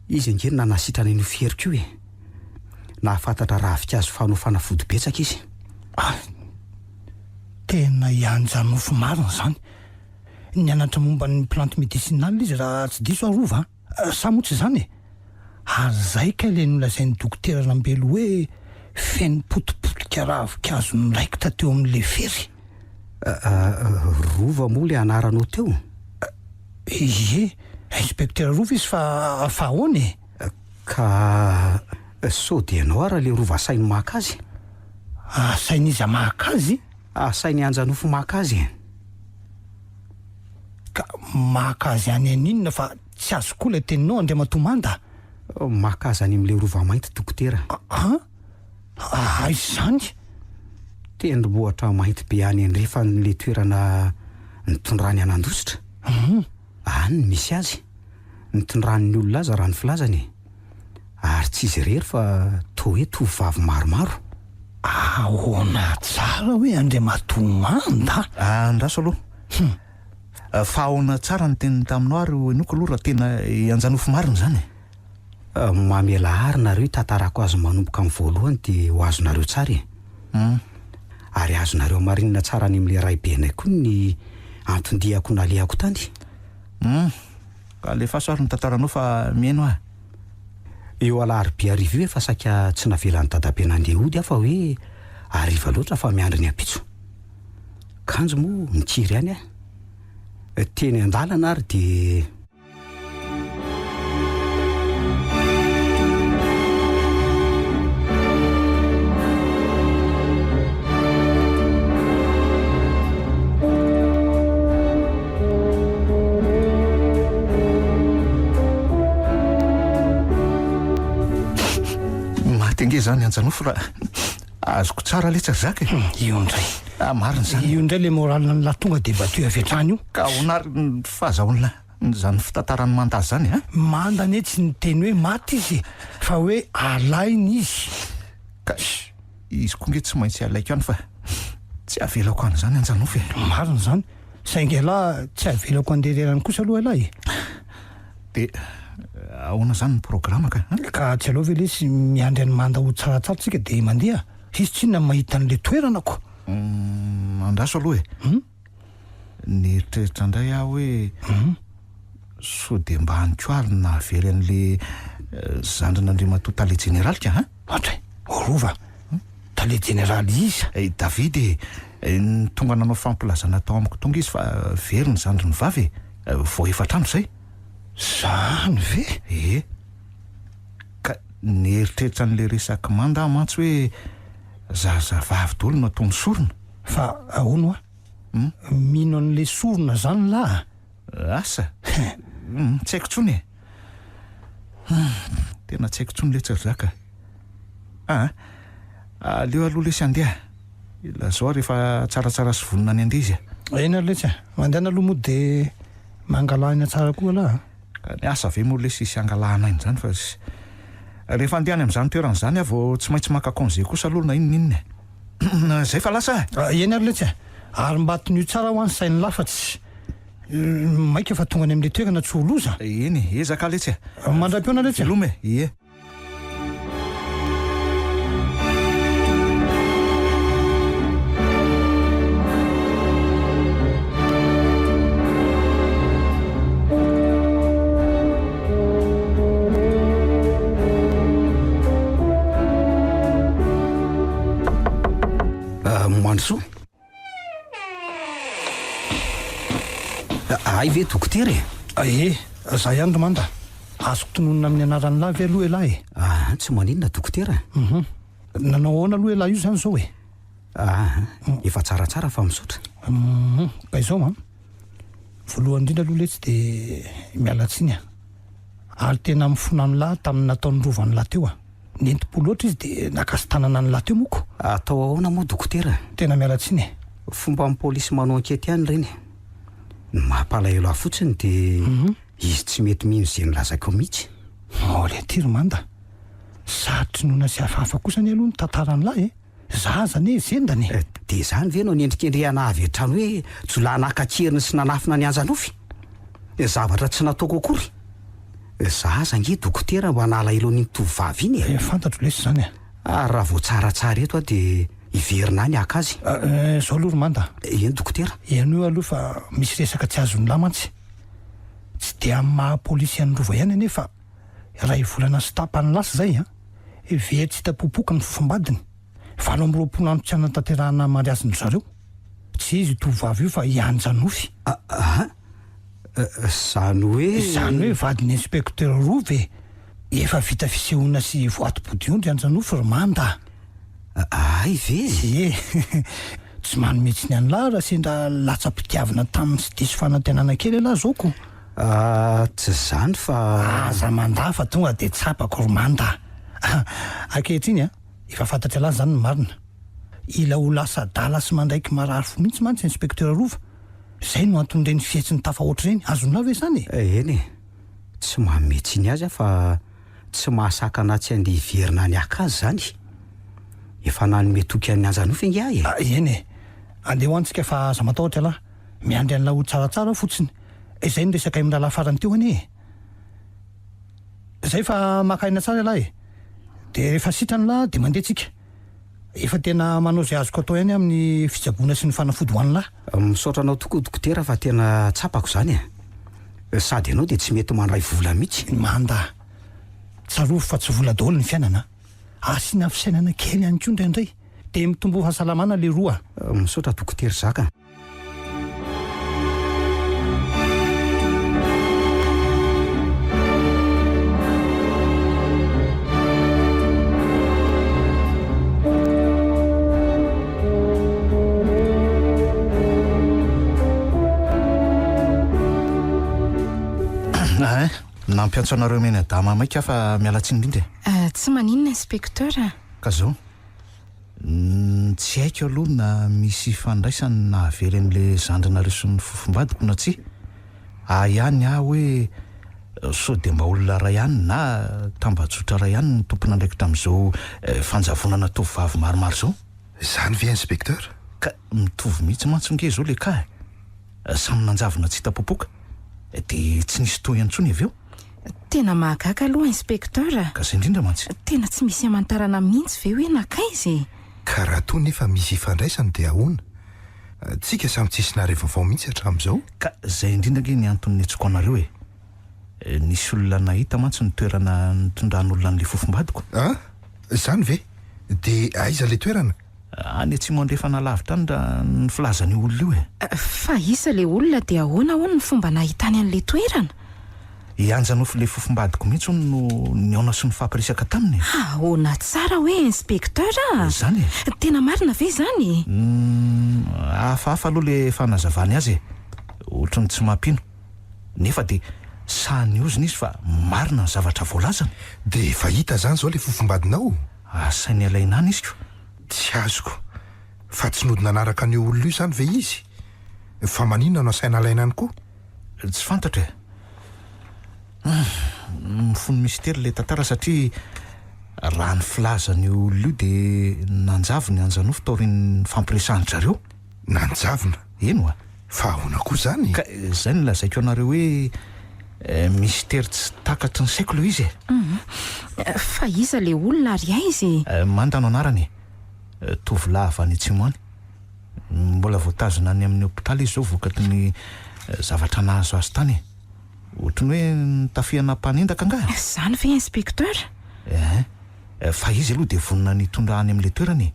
izy angeny na nasitrana ino fieriko io nahafantatra raha avikazo fanofana vodibetsaka izy tena ianjanofo marina zany nianatra momba ny plante médicinale izy raha tsy diso arova sa moa tsy zany ary zay ka le nolazain'ny dokotera Rambelo hoe feno potipotika ravikazo niraikitra teo amin'le fery rova moa le anaranao teo inspekteur rova izy fa ahoany ka so de ianao ara le rova sainy maka azy sain'izy maka azy sainy anjanofo maka azy ka maka azy any aninona fa tsy azo koa le teninao Andriamatomanda maka azy any am'le rova mainty dokotera aizy zany tendrombohatra mainty be any andrefa le toerana nitondrany anandositra any misy azy nitondrany olona azy raha ny filazany ary tsy izy rery fa to hoe tovavy maromaro ahoana tsara hoe Andriamatomanda andraso aloha fa ahoana tsara ny teniny taminao ary enoko aloha raha tena anjanofo marina zany mamela ary nareo tantarako azo manomboka amin'ny voalohany de ho azonareo tsara ary azonareo marinina tsara any am'le raibe anay koa ny antondihako nalehako tany ka le fahasoary ny tantaranao fa miaino eo alarobia arivo io efa saika tsy navelan'ny dadabe nandeha ody afa hoe ariva loatra fa miandry ny apitso kanjo moa mikiry any teny andalana ary de matenge zany anjanofo raha azoko tsara le tsary zaka io ndray marina zany io ndray le moralina ny latonga de bateo avetrany io ka honary ny fahazahoana zany fitantarany mandazy zany mandany e tsy niteny hoe maty izy fa hoe alainy izy ka izy koa nge tsy maintsy alaiko any fa tsy avelako any zany anjanofo marina zany saingelahy tsy avelako andererany kosa aloha alahy de ahoana zany ny programa ka tsy aloha ve le sy miandry any manda ho tsaratsara tsika de mandeha izy tsy na mahita an'le toeranako andraso aloha ny eritreritra indray aho hoe so de mba anyko ary na very an'le zandrin'Andriamatoa tale général ka atray rova tale général izy David ny tonga nanao fampilazana tao amiko tonga izy fa very ny zandriny vavy vao efatrano zay zany ve ka ny eritreritra n'le resaky manda mantsy hoe zazavavy dolo no atao misorona fa ahono mino an'le sorona zany lahy asa tsy haiko tsony tena tsy haiko tsony le tsary zaka aleo aloha le sy andeha lazao rehefa tsaratsara sy vonona ny andeha izy ena le tsy mandehana aloha moa de mangalahina tsara koa lahy ka ny asa ve moa le sisy angalahana iny zany fa rehefa andehany am'izany toerana zany aho vao tsy maintsy maka congé kosa aloha na inona zay fa lasa eny ary le tsy ary mbaton'io tsara ho any sainy lafatsy maika fa tonga any am'le toerana tsy holoza eny ezaka le tsy mandram-peona le tsy velome androsoa ay ve dokotera za ihany romanda azoko tononona amin'ny anaran'ny lavy aloha elahy tsy maninona dokotera nanao ahoana aloha elahy io zany zao efa tsaratsara fa misotra ka izao a voalohany indrindra aloha le tsy de mialatsiny ary tena mifona ny lahy tamin'ny nataon'ny rovan'ny lahy teo nentipolo loatra izy de nakasitanana ny lahy teo moko atao ahoana moa dokotera tena mialatsiny fomba amin'ny polisy manao ankety ihany ireny mampalahelo ahy fotsiny de izy tsy mety mino zay nilazako mihitsy le ty romanda sarotry nona sy hafahafa kosa ny aloha ny tantarany lahy zazany zendany de zany ve no niendrikendrehana avy etrano hoe jolahnakakeriny sy nanafina ny anjanofy zavatra tsy nataoko akory zaza nge dokotera mba nalahelo ny tovavy iny fantatro lesy zany ary raha vao tsaratsara eto de iverina ny aka azy zao aloha romanda eny dokotera eno io aloha fa misy resaka tsy azony lahy mantsy tsy de amin'ny mahapolisy anyrova ihany anefa raha ivolana sy tapany lasa zay ve tsy hitapopoka ny fofombadiny valo amby roapolo andro tsy anatanterahana mariaziny zareo tsy izy tovavy io fa ianjanofy zany hoe vadiny inspekteur Rove efa vita fisehoana sy voato-bodiondry anjanofy romanda ay ve tsy manometsiny any lahy raha sendra latsa-pitiavana tamin'ny sy diso fanantenana kely elahy zaoko tsy zany fa aza manda fa tonga de tsapako romanda ankehitriny efa fantatra lahy zany ny marina ila ho lasa dala sy mandraiky marary fo mihitsy mantsy inspekteur Rova zay no anton'ireny fihetsiny tafahoatra ireny azonao ve zany eny tsy mametsiny azy fa tsy mahasaka anatsy andeha iverina ny aka azy zany efa nanome toky an'ny anjanofy ingy eny andeha ho antsika fa aza matahotra lahy miandry an'la ho tsaratsara fotsiny izay ny resaka amin'ny rahalahy farany teo anie zay fa makaina tsara lahy de rehefa sitrany lahy de mandeha tsika efa tena manao zay azoko atao ihany amin'ny fitsaboana sy ny fanafody ho any lahy misaotranao tokoa dokotera fa tena tsapako zany sady ianao de tsy mety mandray vola mihitsy manda tsarofo fa tsy vola daholo ny fiainana asiana fisainana kely ihany koa indraindray de mitombo fahasalamana le roa misaotra dokotera zaka nampiantso anareo mena dama maika fa mialatsiny indrindra tsy maninona inspekteur ka zao tsy haiko aloha na misy fandraisany na avery an'le zandrinareo sy ny fofombadiko na tsy ihany hoe so de mba olona ray ihany na tambajotra ray ihany ny tompona ndraikitra am'izao fanjavonana tovavy maromaro zao zany ve inspekteur ka mitovy mihitsy mantsonge zao le ka samy nanjavona tsy hitapopoka de tsy nisy toy antsony avy eo tena mahagaga aloha inspekteur ka zay indrindra mantsy tena tsy misy amantarana mihitsy ve hoe nakaizy ka raha toy nefa misy ifandraisany de ahoana tsika samy tsisy nare vaovao mihitsy hatramin'izao ka zay indrindra nge ny antony netsiko anareo nisy olona nahita mantsy ny toerana nitondran'olona an'le fofombadiko zany ve de aiza le toerana any tsy mandrefa nalavitra any ra ny filazany olona io fa isa le olona de ahoana ny fomba nahitany an'le toerana ianjanofy le fofombadiko mihitsy no niaona sy ny fampirisaka taminy ahoana tsara hoe inspekteur zany tena marina ve zany hafahafa aloha le fanazavany azy ohatrany tsy mampino nefa de sahanyoziny izy fa marina ny zavatra voalazana de efa hita zany zao le fofombadinao asainy alainany izy ko tsy azoko fa tsy nodina anaraka ny olona io zany ve izy fa maninona no asaina alainany koa tsy fantatra mifony mystera le tantara satria raha ny filazany olona io de nanjavony anjanofy taoriny fampiresahany zareo nanjavona eno fa ahoana koa zany ka zay ny lazaiko anareo hoe mystera tsy takatry ny saiko leo izy fa iza le olona ary aizy mandano anarany tovolahy avy any Antsimony mbola voatazona any amin'ny hôpitaly izy zao vokatry ny zavatra nahazo azy tany ohatrany hoe nitafiana mpanendaka anga zany ve inspekteur fa izy aloha de vonina nitondrahany amin'le toerany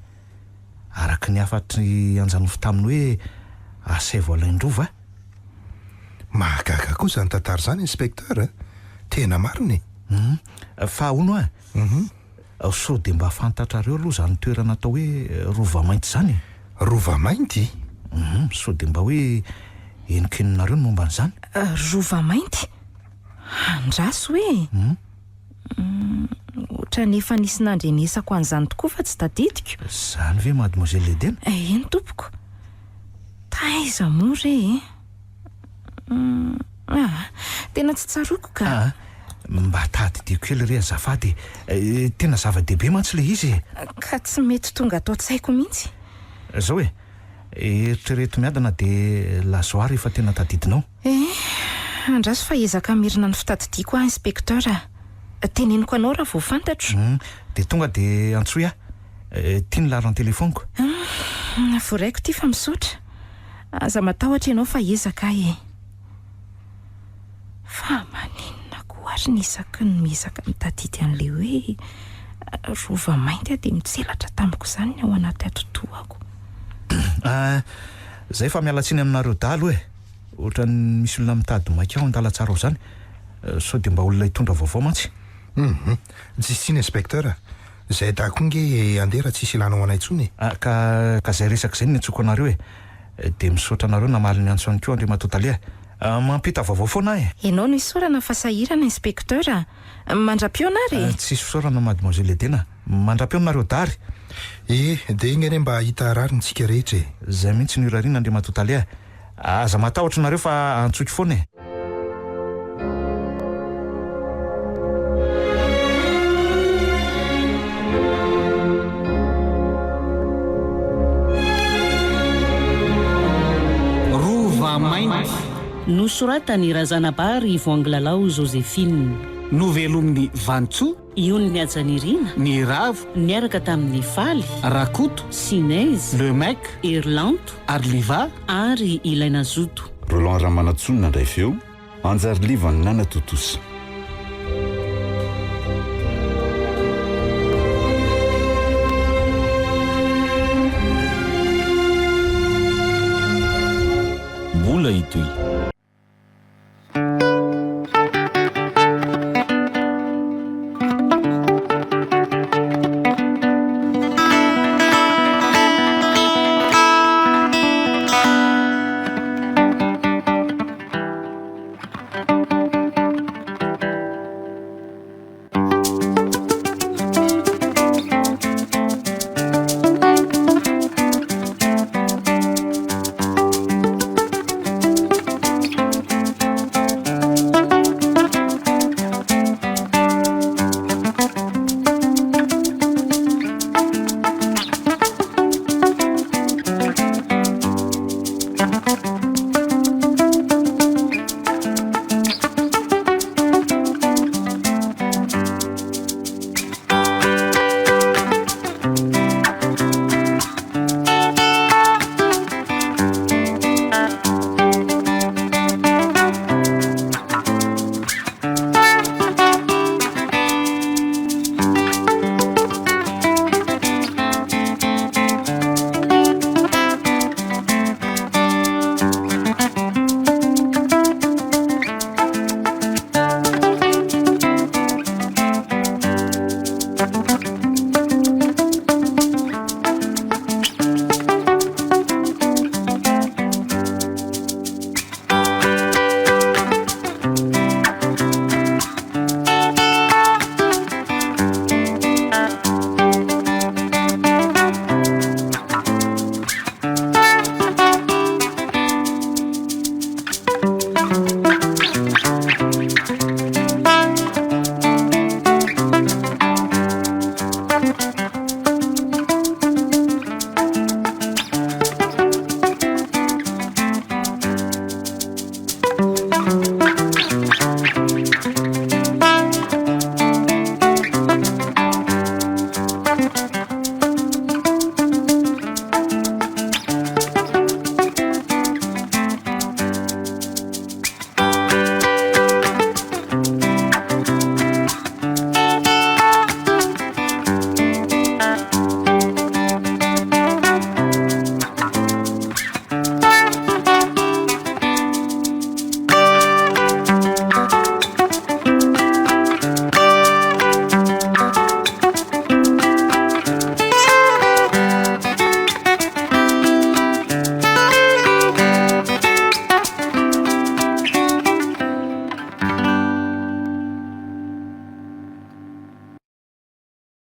araka ny afatry anjanofo taminy hoe asay voalaindrova mahagaga koa zany tantara zany inspekteur tena mariny fa ono sao de mba fantatrareo aloha zany toerana atao hoe rova mainty zany rova mainty sao de mba hoe enikeninareo no momba an'izany rova mainty andraso hoe ohatra nefa nisy nandrenesako an'izany tokoa fa tsy tadidiko zany ve mademoiselle Eden eny tompoko taiza moa re tena tsy tsaroko ka mba tadidiko kely re azafady tena zava-dehibe mantsy le izy ka tsy mety tonga atao tsaiko mihitsy zao hoe eritrereto miadana de lazoary efa tena tadidinao andraso fa ezaka mirina ny fitadidiako inspekteur teneniko anao raha vao fantatro de tonga de antsoy tia ny laro an-telefoniko voraiko ty fa misaotra aza matahotra ianao fa ezaka fa maninona ko ary nisaky ny mizaka mitadidy an'le hoe rova mainty de mitselatra tamiko zany ao anaty atotoako zay fa mialatsiny aminareo dalo ohatra ny misy olona mitady maika ao andala tsara ao zany sao de mba olona hitondra vaovao mantsy jisiny inspekteur zay dakonge andera tsisy ilana ao anaitsony ka zay resaka zay ny antsoko anareo de misaotra anareo namaly ny antso any ko andre matotalia mampita vaovao foana ianao no isorana fasahirana inspekteur mandra-peo anary tsisy fisaorana mademoiselle Edena mandra-peo nareo dary de igny ane mba hita rary ntsika rehetra zay mihitsy ny irarina andre matotalia aza matahotra nareo fa antsoky foana rova mainty nosoratany razanabary voangilalao Joséphine novelomin'ny vantsoa iony ny ajanirina ny ravo niaraka tamin'ny faly rakoto Sinaise le mec Irlanto Arliva ary ilaina zoto Roland Ramanatsonina ndray feo anjary livany nana totosa